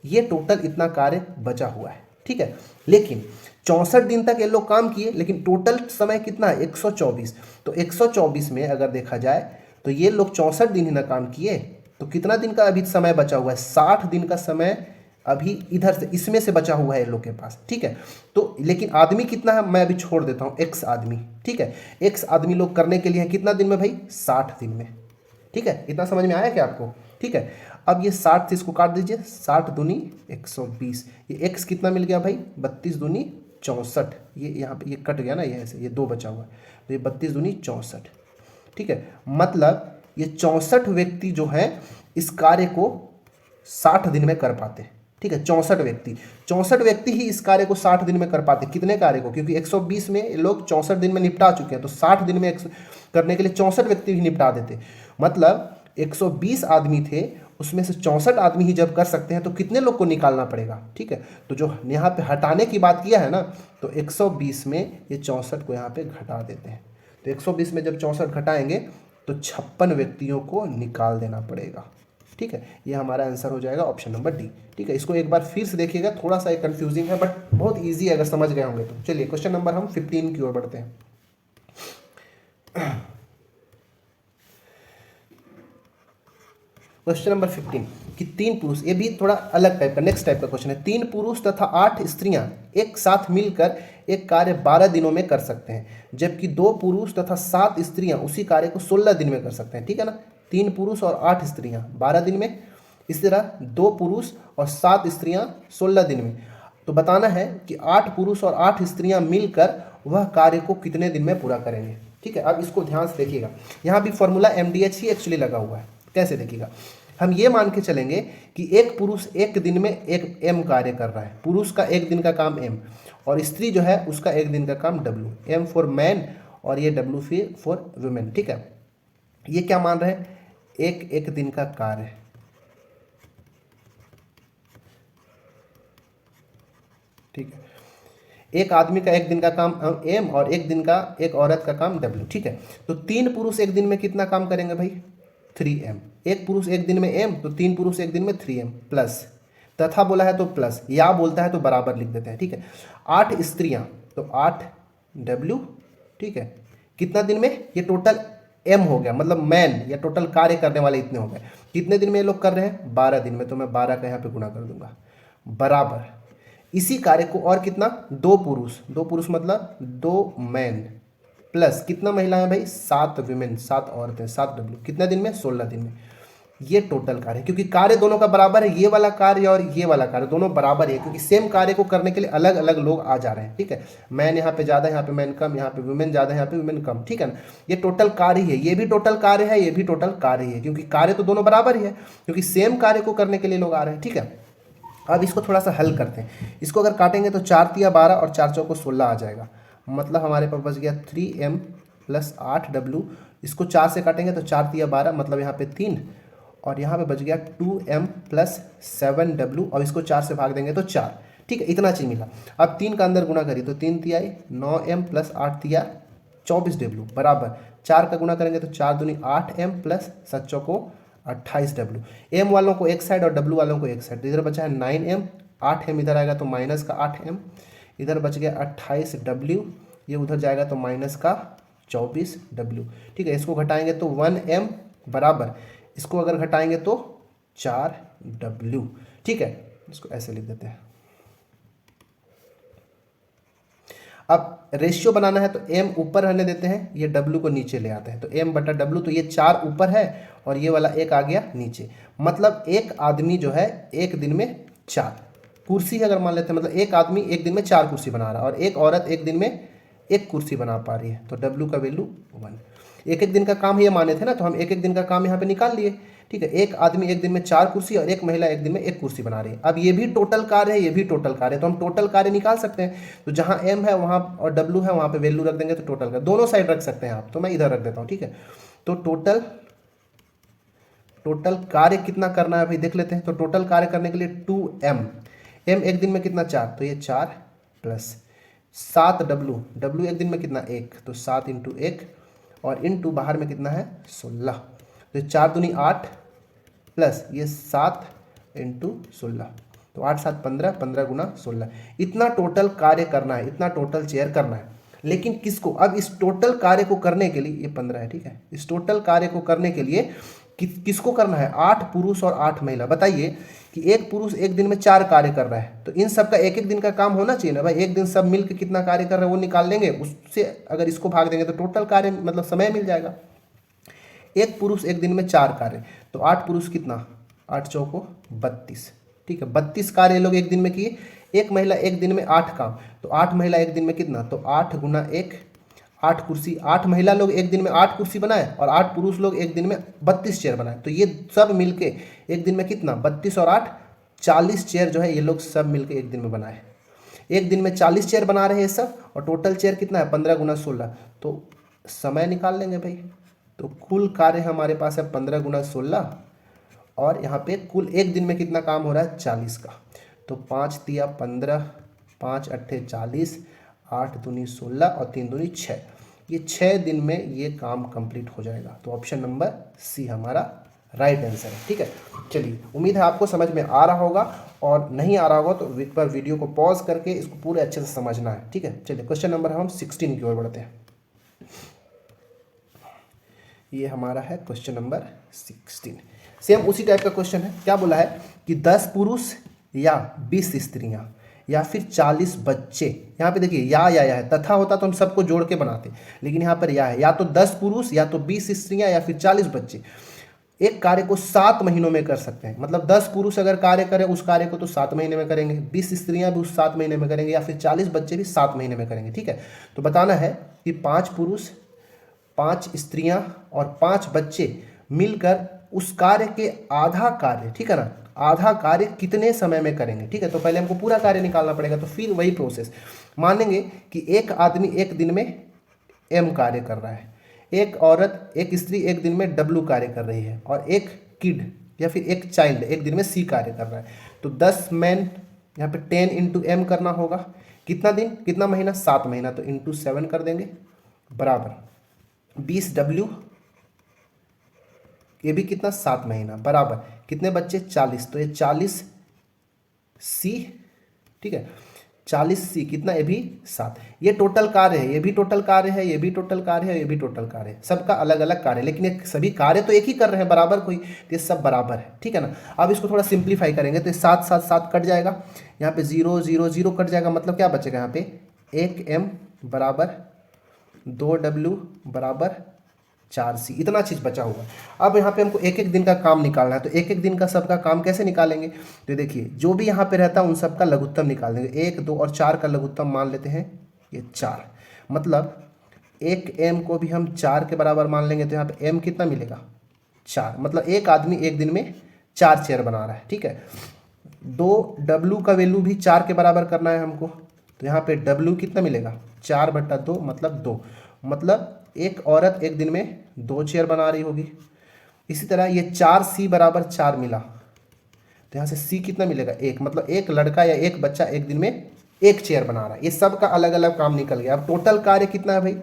ये टोटल इतना कार्य बचा हुआ है, ठीक है। लेकिन 64 दिन तक ये लोग काम किए, लेकिन टोटल समय कितना है, 124। तो 124 में अगर देखा जाए तो ये लोग 64 दिन ही ना काम किए, तो कितना दिन का अभी समय बचा हुआ है, 60 दिन का समय अभी इधर से इसमें से बचा हुआ है ये लोग के पास, ठीक है। तो लेकिन आदमी कितना है, मैं अभी छोड़ देता हूँ, X आदमी, ठीक है। X आदमी लोग करने के लिए कितना दिन में भाई, 60 दिन में, ठीक है। इतना समझ में आया क्या आपको, ठीक है। अब ये 60 से इसको काट दीजिए, 60 दूनी 120, ये x कितना मिल गया भाई, 32 दूनी 64, ये यहाँ पे ये कट गया ना, ये ऐसे, ये 2 बचा हुआ है, तो ये 32 दूनी 64, ठीक है। मतलब ये 64 व्यक्ति जो हैं इस कार्य को 60 दिन में कर पाते हैं, ठीक है। 64 व्यक्ति ही इस कार्य को 60 दिन में कर पाते। कितने कार्य को, क्योंकि 120 में लोग 64 दिन में निपटा चुके हैं, तो 60 दिन में करने के लिए 64 व्यक्ति भी निपटा देते। मतलब 120 आदमी थे, उसमें से 64 आदमी ही जब कर सकते हैं, तो कितने लोग को निकालना पड़ेगा, ठीक है। तो जो यहाँ पे हटाने की बात किया है ना, तो 120 में ये 64 को यहाँ पे घटा देते हैं। तो 120 में जब 64 घटाएंगे तो 56 व्यक्तियों को निकाल देना पड़ेगा, ठीक है। ये हमारा आंसर हो जाएगा ऑप्शन नंबर डी, ठीक है। इसको एक बार फिर से देखिएगा, थोड़ा सा कंफ्यूजिंग है बट बहुत ईजी है अगर समझ गए होंगे तो। चलिए क्वेश्चन नंबर हम 15 की ओर बढ़ते हैं। क्वेश्चन नंबर 15 कि 3 पुरुष, ये भी थोड़ा अलग टाइप का, नेक्स्ट टाइप का क्वेश्चन है। 3 पुरुष तथा 8 स्त्रियां एक साथ मिलकर एक कार्य 12 दिनों में कर सकते हैं, जबकि 2 पुरुष तथा 7 स्त्रियां उसी कार्य को 16 दिन में कर सकते हैं, ठीक है ना। 3 पुरुष और 8 स्त्रियां 12 दिन में, इस तरह 2 पुरुष और 7 स्त्रियां 16 दिन में। तो बताना है कि 8 पुरुष और 8 स्त्रियां मिलकर वह कार्य को कितने दिन में पूरा करेंगे, ठीक है। अब इसको ध्यान से देखिएगा, यहाँ भी फॉर्मूला MDH ही एक्चुअली लगा हुआ है। कैसे देखिएगा, हम ये मान के चलेंगे कि एक पुरुष एक दिन में एक M कार्य कर रहा है, पुरुष का एक दिन का काम M, और स्त्री जो है उसका एक दिन का काम W, M फॉर मैन और ये W फॉर वुमेन, ठीक है। ये क्या मान रहे हैं, एक एक दिन का कार्य, ठीक है। एक आदमी का एक दिन का काम M और एक दिन का एक औरत का काम W, ठीक है। तो 3 पुरुष एक दिन में कितना काम करेंगे भाई, 3M। एक पुरुष एक दिन में M, तो 3 पुरुष एक दिन में 3M प्लस, तथा बोला है तो प्लस, या बोलता है तो बराबर लिख देते हैं, ठीक है। 8 स्त्रियां तो 8W, ठीक है। कितना दिन में, ये टोटल M हो गया, मतलब मैन या टोटल कार्य करने वाले इतने हो गए। कितने दिन में ये लोग कर रहे हैं, 12 दिन में, तो मैं 12 का यहाँ पे गुणा कर दूंगा, बराबर इसी कार्य को और कितना, 2 पुरुष मतलब 2 मैन प्लस कितना महिला है भाई, 7 विमेन, 7 औरतें, 7W, कितना दिन में, 16 दिन में। ये टोटल कार्य, क्योंकि कार्य दोनों का बराबर है, ये वाला कार्य और ये वाला कार्य दोनों बराबर है, क्योंकि सेम कार्य को करने के लिए अलग अलग लोग आ जा रहे हैं, ठीक है। मैन यहाँ पे ज़्यादा, यहाँ पे मैन कम, यहाँ पे वुमेन ज़्यादा, यहाँ पे वुमेन कम, ठीक है ना। ये टोटल कार्य है, ये भी टोटल कार्य है, ये भी टोटल कार्य है, क्योंकि कार्य तो दोनों बराबर ही है, क्योंकि सेम कार्य को करने के लिए लोग आ रहे हैं, ठीक है। अब इसको थोड़ा सा हल करते हैं। इसको अगर काटेंगे तो 4 तिया 12 और 4 चौको 16 आ जाएगा, मतलब हमारे पास बच गया 3M प्लस 8W। इसको 4 से काटेंगे तो 4 तिया 12, मतलब यहाँ पे 3, और यहाँ पे बच गया 2M प्लस 7W, और इसको 4 से भाग देंगे तो 4, ठीक ठीक है, इतना चीज़ मिला। अब 3 का अंदर गुना करिए तो 3 तिया 9m प्लस 8 तिया 24W बराबर 4 का गुना करेंगे तो 4 दूनी 8m प्लस 7 चौको 28W। m वालों को एक साइड और w वालों को एक साइड, तो इधर बचा है 9m, 8m इधर आएगा तो माइनस का 8m, इधर बच गया 28W, ये उधर जाएगा तो माइनस का 24W। ठीक है, इसको घटाएंगे तो 1m बराबर, इसको अगर घटाएंगे तो 4W। ठीक है, इसको ऐसे लिख देते हैं। अब रेशियो बनाना है तो m ऊपर रहने देते हैं, ये w को नीचे ले आते हैं, तो m बटा w, तो ये 4 ऊपर है और ये वाला 1 आ गया नीचे। मतलब एक आदमी जो है एक दिन में 4 कुर्सी है अगर मान लेते हैं, मतलब एक आदमी एक दिन में 4 कुर्सी बना रहा है और एक औरत एक दिन में 1 कुर्सी बना पा रही है, तो w का वैल्यू 1। एक एक दिन का काम ये माने थे ना, तो हम एक एक दिन का काम यहाँ पे निकाल लिए। ठीक है, एक आदमी एक दिन में 4 कुर्सी और एक महिला एक दिन में 1 कुर्सी बना रही है। अब ये भी टोटल कार्य है, ये भी टोटल कार्य है, तो हम टोटल कार्य निकाल सकते हैं। तो जहाँ m है वहाँ और w है वहाँ पे वैल्यू रख देंगे तो टोटल का दोनों साइड रख सकते हैं आप, तो मैं इधर रख देता हूँ। ठीक है, तो टोटल कार्य कितना करना है भाई देख लेते हैं। तो टोटल कार्य करने के लिए 2m, m एक दिन में कितना 4, तो ये 4 प्लस 7w, w एक दिन में कितना 1, तो 7 × 1 और इंटू बाहर में कितना है 16, तो 4 दूनी 8 प्लस ये 7 × 16, तो 8 7 15, 15 गुना 16। इतना टोटल कार्य करना है, इतना टोटल चेयर करना है। लेकिन किसको, अब इस टोटल कार्य को करने के लिए, ये 15 है, ठीक है, इस टोटल कार्य को करने के लिए किसको करना है, 8 पुरुष और 8 महिला। बताइए कि एक पुरुष एक दिन में 4 कार्य कर रहा है, तो इन सब का एक एक दिन का काम होना चाहिए ना भाई। एक दिन सब मिलकर कितना कार्य कर रहे हैं वो निकाल लेंगे, उससे अगर इसको भाग देंगे तो टोटल कार्य मतलब समय मिल जाएगा। एक पुरुष एक दिन में 4 कार्य, तो 8 पुरुष कितना, 8 चौको 32। ठीक है, 32 कार्य लोग एक दिन में किए। एक महिला एक दिन में 8 काम, तो 8 महिला एक दिन में कितना, तो 8 × 1 8 कुर्सी। 8 महिला लोग एक दिन में 8 कुर्सी बनाए और 8 पुरुष लोग एक दिन में 32 चेयर बनाए, तो ये सब मिलके एक दिन में कितना, 32 और 8 40 चेयर जो है ये लोग सब मिलके एक दिन में बनाए। एक दिन में 40 चेयर बना रहे हैं सब, और टोटल चेयर कितना है 15 × 16, तो समय निकाल लेंगे भाई। तो कुल कार्य हमारे पास है 15 × 16, और यहाँ पे कुल एक दिन में कितना काम हो रहा है 40 का, तो 5 तिया 15, 5 अट्ठे 40, 8 दूनी 16 और 3 दूनी 6, ये 6 दिन में ये काम कंप्लीट हो जाएगा। तो ऑप्शन नंबर सी हमारा राइट आंसर है। ठीक है, चलिए उम्मीद है आपको समझ में आ रहा होगा, और नहीं आ रहा होगा तो एक बार वीडियो को पॉज करके इसको पूरे अच्छे से समझना है। ठीक है, चलिए क्वेश्चन नंबर हम 16 की ओर बढ़ते हैं। ये हमारा है क्वेश्चन नंबर 16, सेम उसी टाइप का क्वेश्चन है। क्या बोला है कि 10 पुरुष या 20 स्त्रियां या फिर 40 बच्चे, यहाँ पे देखिए या है, तथा होता तो हम सबको जोड़ के बनाते, लेकिन यहाँ पर या है, या तो 10 पुरुष या तो 20 स्त्रियां या फिर 40 बच्चे एक कार्य को 7 महीनों में कर सकते हैं। मतलब 10 पुरुष अगर कार्य करें उस कार्य को तो 7 महीने में करेंगे, 20 स्त्रियां भी उस 7 महीने में करेंगे, या फिर 40 बच्चे भी 7 महीने में करेंगे। ठीक है, तो बताना है कि 5 पुरुष 5 स्त्रियां और 5 बच्चे मिलकर उस कार्य के आधा कार्य, ठीक है ना, आधा कार्य कितने समय में करेंगे। ठीक है, तो पहले हमको पूरा कार्य निकालना पड़ेगा, तो फिर वही प्रोसेस मानेंगे कि एक आदमी एक दिन में m कार्य कर रहा है, एक औरत एक स्त्री एक दिन में w कार्य कर रही है, और एक किड या फिर एक चाइल्ड एक दिन में c कार्य कर रहा है। तो 10 मैन यहाँ पे 10 × m करना होगा, कितना दिन कितना महीना 7 महीना, तो × 7 कर देंगे बराबर 20w, ये भी कितना 7 महीना बराबर कितने बच्चे 40, तो ये 40 c, ठीक है 40 c कितना, ये भी 7। ये टोटल कार्य है, ये भी टोटल कार्य है, ये भी टोटल कार्य है, ये भी टोटल कार्य है, सबका अलग अलग कार्य, लेकिन ये सभी कार्य तो एक ही कर रहे हैं बराबर कोई, तो ये सब बराबर है। ठीक है ना, अब इसको थोड़ा सिंप्लीफाई करेंगे तो 7 7 7 कट जाएगा, यहाँ पे 0 0 0 कट जाएगा, मतलब क्या बचेगा यहाँ पे 1m बराबर 2w बराबर 4c, इतना चीज़ बचा हुआ। अब यहाँ पे हमको एक एक दिन का काम निकालना है, तो एक एक दिन का सबका काम कैसे निकालेंगे, तो देखिए जो भी यहाँ पे रहता है उन सबका लघुत्तम निकाल देंगे। 1 2 और 4 का लघुत्तम मान लेते हैं ये 4, मतलब 1m को भी हम 4 के बराबर मान लेंगे, तो यहाँ पे m कितना मिलेगा 4, मतलब एक आदमी एक दिन में 4 चेयर बना रहा है। ठीक है, 2w का वैल्यू भी 4 के बराबर करना है हमको, तो यहाँ पे w कितना मिलेगा 4/2 मतलब 2, मतलब एक औरत एक दिन में 2 चेयर बना रही होगी। इसी तरह ये 4c बराबर 4 मिला, तो यहाँ से सी कितना मिलेगा, एक, मतलब एक लड़का या एक बच्चा एक दिन में एक चेयर बना रहा है। ये सब का अलग अलग काम निकल गया। अब टोटल कार्य कितना है भाई,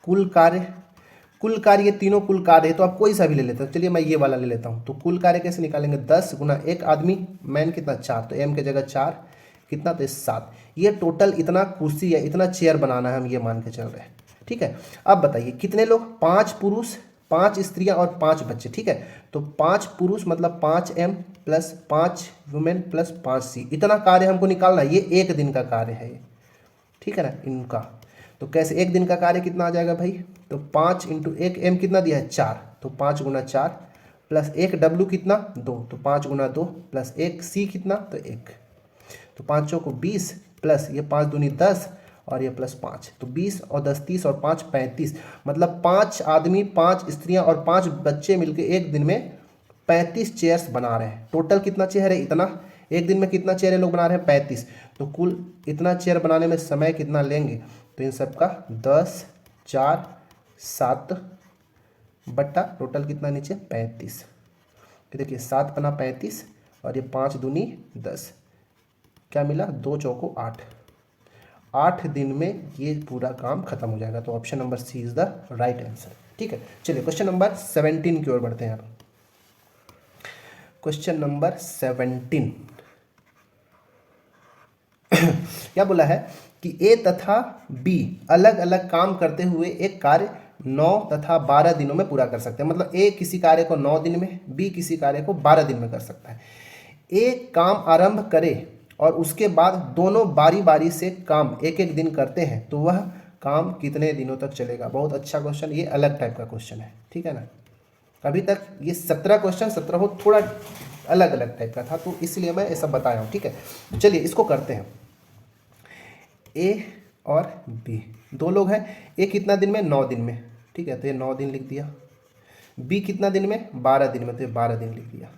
कुल कार्य ये तीनों कुल कार्य है, तो आप कोई सा भी ले लेते हो। चलिए मैं ये वाला ले लेता हूँ। तो कुल कार्य कैसे निकालेंगे, 10 गुना एक आदमी, मैन कितना 4, तो एम के जगह 4 कितना, तो 7। ये टोटल इतना कुर्सी या इतना चेयर बनाना है, हम ये मान के चल रहे हैं। ठीक है, अब बताइए कितने लोग, 5 पुरुष 5 स्त्रियां और 5 बच्चे। ठीक है, तो 5 पुरुष मतलब 5m plus 5 women plus 5c, इतना कार्य हमको निकालना है। ये एक दिन का कार्य है ये, ठीक है ना इनका। तो कैसे, एक दिन का कार्य कितना आ जाएगा भाई, तो 5 इंटू एक एम कितना दिया है 4, तो 5 गुना 4 प्लस एक डब्ल्यू कितना 2, तो 5 गुना 2 प्लस एक सी कितना, तो 1, तो 5 चौको 20 प्लस ये 5 दूनी 10 और ये प्लस 5, तो 20 और 10 30 और 5 35, मतलब 5 आदमी 5 स्त्रियां और 5 बच्चे मिलकर एक दिन में 35 चेयर्स बना रहे हैं। टोटल कितना चेयर है, इतना, एक दिन में कितना चेयर लोग बना रहे हैं 35, तो कुल इतना चेयर बनाने में समय कितना लेंगे, तो इन सब का 10 4 7 बट्टा टोटल कितना नीचे 35, तो देखिए 7 बना 35 और ये 5 दूनी 10, क्या मिला 2 चौको 8, 8 दिन में ये पूरा काम खत्म हो जाएगा। तो option number C is the right answer. ठीक है, चलिए क्वेश्चन नंबर 17 की ओर बढ़ते हैं। क्वेश्चन नंबर 17 क्या बोला है कि ए तथा बी अलग अलग काम करते हुए एक कार्य 9 तथा 12 दिनों में पूरा कर सकते हैं। मतलब ए किसी कार्य को 9 दिन में, बी किसी कार्य को 12 दिन में कर सकता है। ए काम आरंभ करे और उसके बाद दोनों बारी बारी से काम एक एक दिन करते हैं, तो वह काम कितने दिनों तक चलेगा। बहुत अच्छा क्वेश्चन, ये अलग टाइप का क्वेश्चन है। ठीक है ना, अभी तक ये 17 क्वेश्चन 17 थोड़ा अलग अलग टाइप का था, तो इसलिए मैं ये सब बताया हूँ। ठीक है, चलिए इसको करते हैं। ए और बी दो लोग हैं। ए कितना दिन में, 9 दिन में। ठीक है, तो ये 9 दिन लिख दिया। बी कितना दिन में, 12 दिन में, तो ये 12 दिन लिख दिया।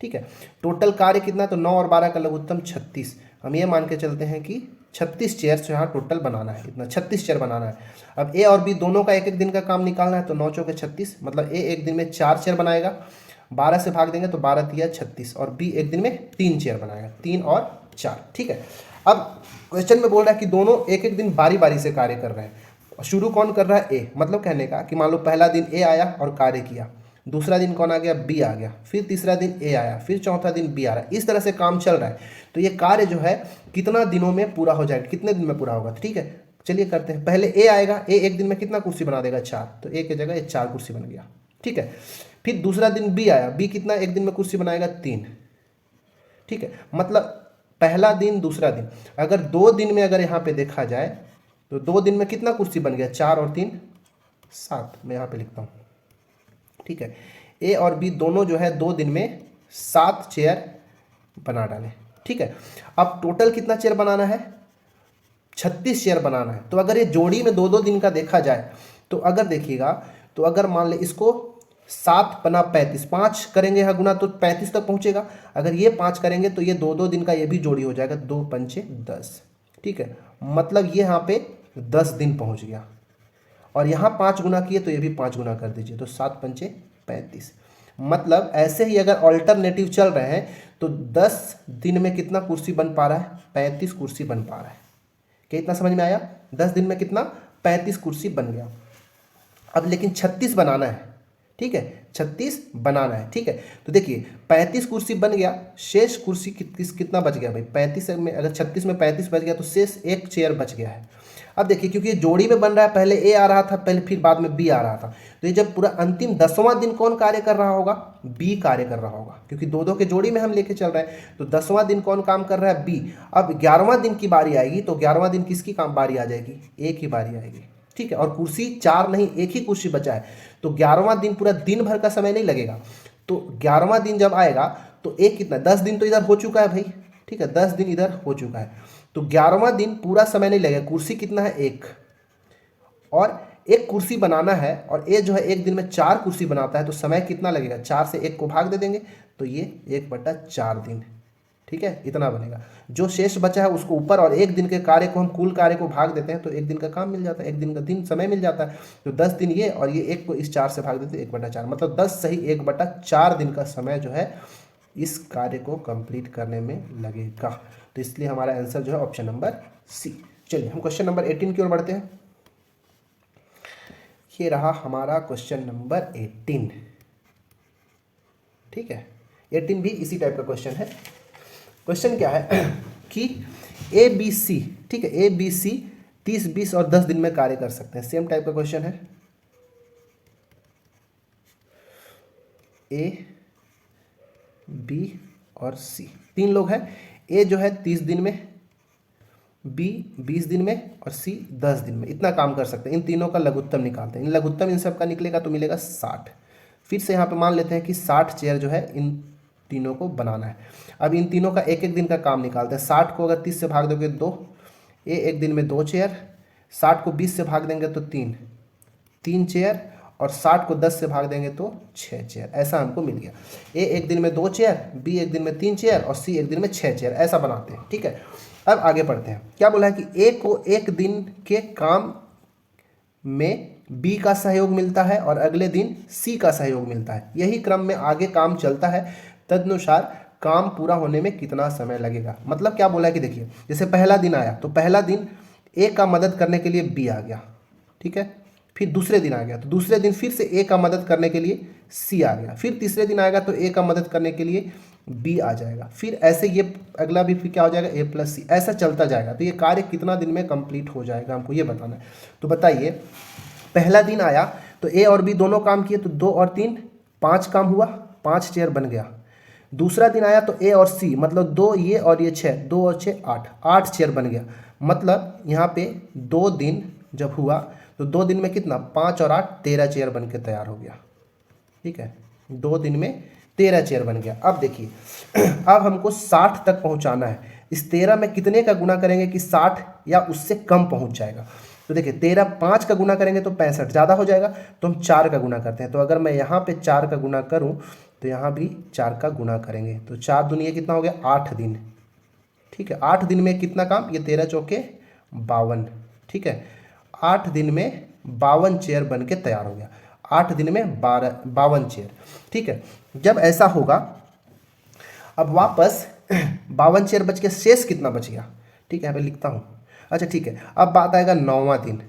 ठीक है, टोटल कार्य कितना, तो 9 और 12 का लघुत्तम 36। हम ये मान के चलते हैं कि 36 चेयर्स यहाँ टोटल बनाना है, इतना 36 चेयर बनाना है। अब ए और बी दोनों का एक एक दिन का काम निकालना है, तो 9 चौके 36, मतलब ए एक दिन में 4 चेयर बनाएगा, 12 से भाग देंगे तो 12 तिया 36, और बी एक दिन में 3 चेयर बनाएगा, 3 और 4। ठीक है, अब क्वेश्चन में बोल रहा है कि दोनों एक एक दिन बारी बारी से कार्य कर रहे हैं। शुरू कौन कर रहा है, ए, मतलब कहने का कि मान लो पहला दिन ए आया और कार्य किया, दूसरा दिन कौन आ गया, बी आ गया, फिर तीसरा दिन ए आया, फिर चौथा दिन बी आ रहा है। इस तरह से काम चल रहा है। तो ये कार्य जो है कितना दिनों में पूरा हो जाएगा, कितने दिन में पूरा होगा। ठीक है, चलिए करते हैं। पहले ए आएगा, ए एक दिन में कितना कुर्सी बना देगा, 4, तो ए की जगह ये 4 कुर्सी बन गया। ठीक है, फिर दूसरा दिन बी आया, बी कितना एक दिन में कुर्सी बनाएगा, 3। ठीक है, मतलब पहला दिन दूसरा दिन, अगर 2 दिन में अगर यहाँ पे देखा जाए तो 2 दिन में कितना कुर्सी बन गया, 4 और 3 7, मैं यहाँ पे लिखता हूँ। ठीक है, ए और बी दोनों जो है 2 दिन में 7 चेयर बना डाले। ठीक है, अब टोटल कितना चेयर बनाना है, 36 चेयर बनाना है। तो अगर ये जोड़ी में 2-2 दिन का देखा जाए तो अगर देखिएगा, तो अगर मान ले इसको 7 बना 35, 5 करेंगे यहाँ गुना तो 35 तक पहुँचेगा। अगर ये 5 करेंगे तो ये 2-2 दिन का ये भी जोड़ी हो जाएगा, 2 पंचे 10। ठीक है, मतलब ये यहाँ पे 10 दिन पहुँच गया। और यहाँ 5 गुना किए तो ये भी 5 गुना कर दीजिए, तो 7 पंचे 35। मतलब ऐसे ही अगर ऑल्टरनेटिव चल रहे हैं तो 10 दिन में कितना कुर्सी बन पा रहा है, 35 कुर्सी बन पा रहा है। क्या इतना समझ में आया, 10 दिन में कितना 35 कुर्सी बन गया। अब लेकिन 36 बनाना है। ठीक है, 36 बनाना है। ठीक है, तो देखिए 35 कुर्सी बन गया, शेष कुर्सी कितना बच गया भाई, 35 में अगर 36 में 35 बच गया तो शेष एक चेयर बच गया है। अब देखिए क्योंकि ये जोड़ी में बन रहा है, पहले ए आ रहा था, पहले फिर बाद में बी आ रहा था, तो ये जब पूरा अंतिम 10वां दिन कौन कार्य कर रहा होगा, बी कार्य कर रहा होगा, क्योंकि 2-2 के जोड़ी में हम लेके चल रहे हैं। तो 10वां दिन कौन काम कर रहा है, बी। अब 11वां दिन की बारी आएगी तो 11वां दिन किसकी काम बारी आ जाएगी, ए की बारी आएगी। ठीक है, और कुर्सी 4 नहीं, एक ही कुर्सी बचा है, तो 11वां दिन पूरा दिन भर का समय नहीं लगेगा। तो 11वां दिन जब आएगा तो एक कितना, 10 दिन तो इधर हो चुका है भाई। ठीक है, 10 दिन इधर हो चुका है, तो 11वां दिन पूरा समय नहीं लगेगा। कुर्सी कितना है, 1, और एक कुर्सी बनाना है, और ए जो है एक दिन में 4 कुर्सी बनाता है, तो समय कितना लगेगा, 4 से 1 को भाग दे देंगे तो ये 1/4 दिन। ठीक है, इतना बनेगा। जो शेष बचा है उसको ऊपर, और एक दिन के कार्य को हम कुल कार्य को भाग देते हैं तो एक दिन का काम मिल जाता है, एक दिन का दिन समय मिल जाता है। तो 10 दिन ये, और ये एक को इस 4 से भाग देते हैं 1/4, मतलब 10 सही 1/4 दिन का समय जो है इस कार्य को कंप्लीट करने में लगेगा। तो इसलिए हमारा आंसर जो है ऑप्शन नंबर सी। चलिए हम क्वेश्चन नंबर 18 की ओर बढ़ते हैं। ये रहा हमारा क्वेश्चन नंबर 18। ठीक है, 18 भी इसी टाइप का क्वेश्चन है। क्वेश्चन क्या है कि ए बी सी, ठीक है, ए बी सी 30, 20 और 10 दिन में कार्य कर सकते हैं। सेम टाइप का क्वेश्चन है। ए बी और सी, 3 लोग हैं। ए जो है 30 दिन में, बी 20 दिन में और सी 10 दिन में, इतना काम कर सकते हैं। इन तीनों का लघुत्तम निकालते हैं। इन लघुत्तम इन सब का निकलेगा तो मिलेगा 60। फिर से यहाँ पे मान लेते हैं कि 60 चेयर जो है इन तीनों को बनाना है। अब इन तीनों का एक एक दिन का काम निकालते हैं। 60 को अगर 30 से भाग दोगे 2, ए एक दिन में 2 चेयर, 60 को 20 से भाग देंगे तो 3 चेयर, और 60 को 10 से भाग देंगे तो 6 चेयर। ऐसा हमको मिल गया। ए एक दिन में 2 चेयर, बी एक दिन में 3 चेयर और सी एक दिन में 6 चेयर, ऐसा बनाते हैं। ठीक है, अब आगे बढ़ते हैं। क्या बोला है कि ए को एक दिन के काम में बी का सहयोग मिलता है और अगले दिन सी का सहयोग मिलता है। यही क्रम में आगे काम चलता है, तदनुसार काम पूरा होने में कितना समय लगेगा। मतलब क्या बोला है कि देखिए, जैसे पहला दिन आया तो पहला दिन ए का मदद करने के लिए बी आ गया, ठीक है। फिर दूसरे दिन आ गया तो दूसरे दिन फिर से ए का मदद करने के लिए सी आ गया। फिर तीसरे दिन आएगा तो ए का मदद करने के लिए बी आ जाएगा। फिर ऐसे ये अगला भी फिर क्या हो जाएगा, ए प्लस सी, ऐसा चलता जाएगा। तो ये कार्य कितना दिन में कंप्लीट हो जाएगा, हमको ये बताना है। तो बताइए, पहला दिन आया तो ए और बी दोनों काम किए, तो 2 और 3 5 काम हुआ, 5 चेयर बन गया। दूसरा दिन आया तो ए और सी, मतलब 2 ये और ये 6, 2 और 6 8 चेयर बन गया। मतलब यहाँ पे 2 दिन जब हुआ तो 2 दिन में कितना, 5 और 8 13 चेयर बन के तैयार हो गया। ठीक है, 2 दिन में 13 चेयर बन गया। अब देखिए, अब हमको 60 तक पहुंचाना है। इस 13 में कितने का गुना करेंगे कि 60 या उससे कम पहुंच जाएगा। तो देखिए, 13 5 का गुना करेंगे तो 65, ज़्यादा हो जाएगा तो हम 4 का गुना करते हैं। तो अगर मैं यहाँ पे 4 का गुना करूँ तो यहाँ भी 4 का गुना करेंगे तो 4 दूनी ये कितना हो गया, 8 दिन। ठीक है, 8 दिन में कितना काम, ये 13 चौके 52। ठीक है, 8 दिन में 52 चेयर बन के तैयार हो गया। 8 दिन में 52 चेयर। ठीक है, जब ऐसा होगा, अब वापस 52 चेयर बच के शेष कितना बच गया। ठीक है, यहाँ पे लिखता हूँ। अच्छा ठीक है, अब बात आएगा 9वां दिन।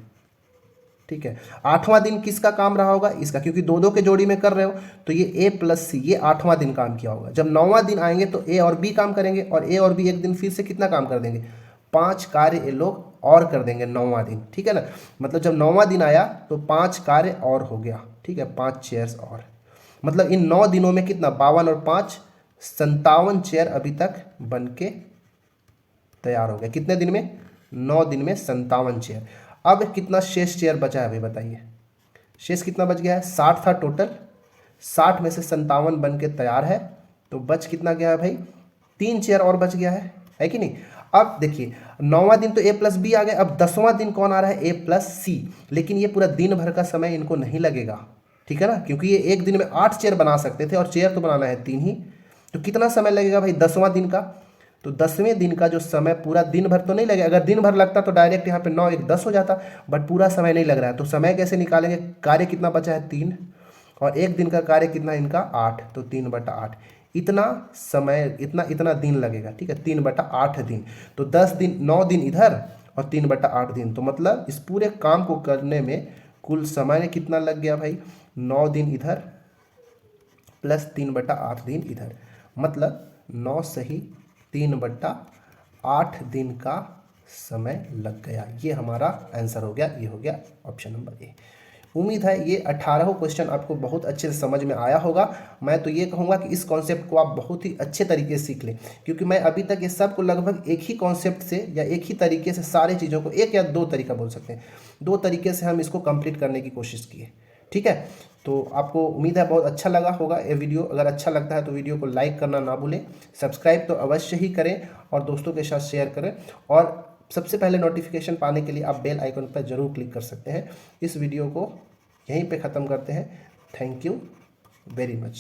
ठीक है, 8वां दिन किसका काम रहा होगा, इसका, क्योंकि 2 2 के जोड़ी में कर रहे हो तो ये ए प्लस सी, ये 8वां दिन काम किया होगा। जब 9वां दिन आएंगे तो ए और बी काम करेंगे, और ए और बी एक दिन फिर से कितना काम कर देंगे, 5 कार्य ये लोग और कर देंगे 9वां दिन। ठीक है ना, मतलब जब 9वां दिन आया तो 5 कार्य और हो गया। ठीक है, 5 चेयर्स और, मतलब इन 9 दिनों में कितना, 52 और 5 57 चेयर अभी तक बन के तैयार हो गए। कितने दिन में, 9 दिन में 57 चेयर। अब कितना शेष चेयर बचा है अभी बताइए, शेष कितना बच गया है, 60 था टोटल, 60 में से 57 बन के तैयार है, तो बच कितना गया है भाई, 3 चेयर और बच गया है कि नहीं। अब देखिए, 9वां दिन तो ए प्लस बी आ गए, अब 10वां दिन कौन आ रहा है, ए प्लस सी। लेकिन ये पूरा दिन भर का समय इनको नहीं लगेगा, ठीक है ना, क्योंकि ये एक दिन में 8 चेयर बना सकते थे और चेयर तो बनाना है 3 ही। तो कितना समय लगेगा भाई 10वां दिन का, तो 10वें दिन का जो समय, पूरा दिन भर तो नहीं लगेगा। अगर दिन भर लगता तो डायरेक्ट यहाँ पे 9 1 10 हो जाता, बट पूरा समय नहीं लग रहा है। तो समय कैसे निकालेंगे, कार्य कितना बचा है 3, और एक दिन का कार्य कितना इनका 8, तो 3/8 इतना समय, इतना दिन लगेगा। ठीक है, 3/8 दिन, तो 10 दिन, 9 दिन इधर और 3/8 दिन, तो मतलब इस पूरे काम को करने में कुल समय कितना लग गया भाई, 9 दिन इधर प्लस 3/8 दिन इधर, मतलब 9 सही 3/8 दिन का समय लग गया। ये हमारा आंसर हो गया, ये हो गया ऑप्शन नंबर ए। उम्मीद है ये 18 क्वेश्चन आपको बहुत अच्छे से समझ में आया होगा। मैं तो ये कहूँगा कि इस कॉन्सेप्ट को आप बहुत ही अच्छे तरीके से सीख लें, क्योंकि मैं अभी तक ये सब को लगभग एक ही कॉन्सेप्ट से या एक ही तरीके से सारी चीज़ों को, एक या 2 तरीका बोल सकते हैं, 2 तरीके से हम इसको कंप्लीट करने की कोशिश किए। ठीक है, तो आपको उम्मीद है बहुत अच्छा लगा होगा ये वीडियो। अगर अच्छा लगता है तो वीडियो को लाइक करना ना भूलें, सब्सक्राइब तो अवश्य ही करें और दोस्तों के साथ शेयर करें, और सबसे पहले नोटिफिकेशन पाने के लिए आप बेल आइकन पर जरूर क्लिक कर सकते हैं। इस वीडियो को यहीं पे ख़त्म करते हैं। Thank you very much.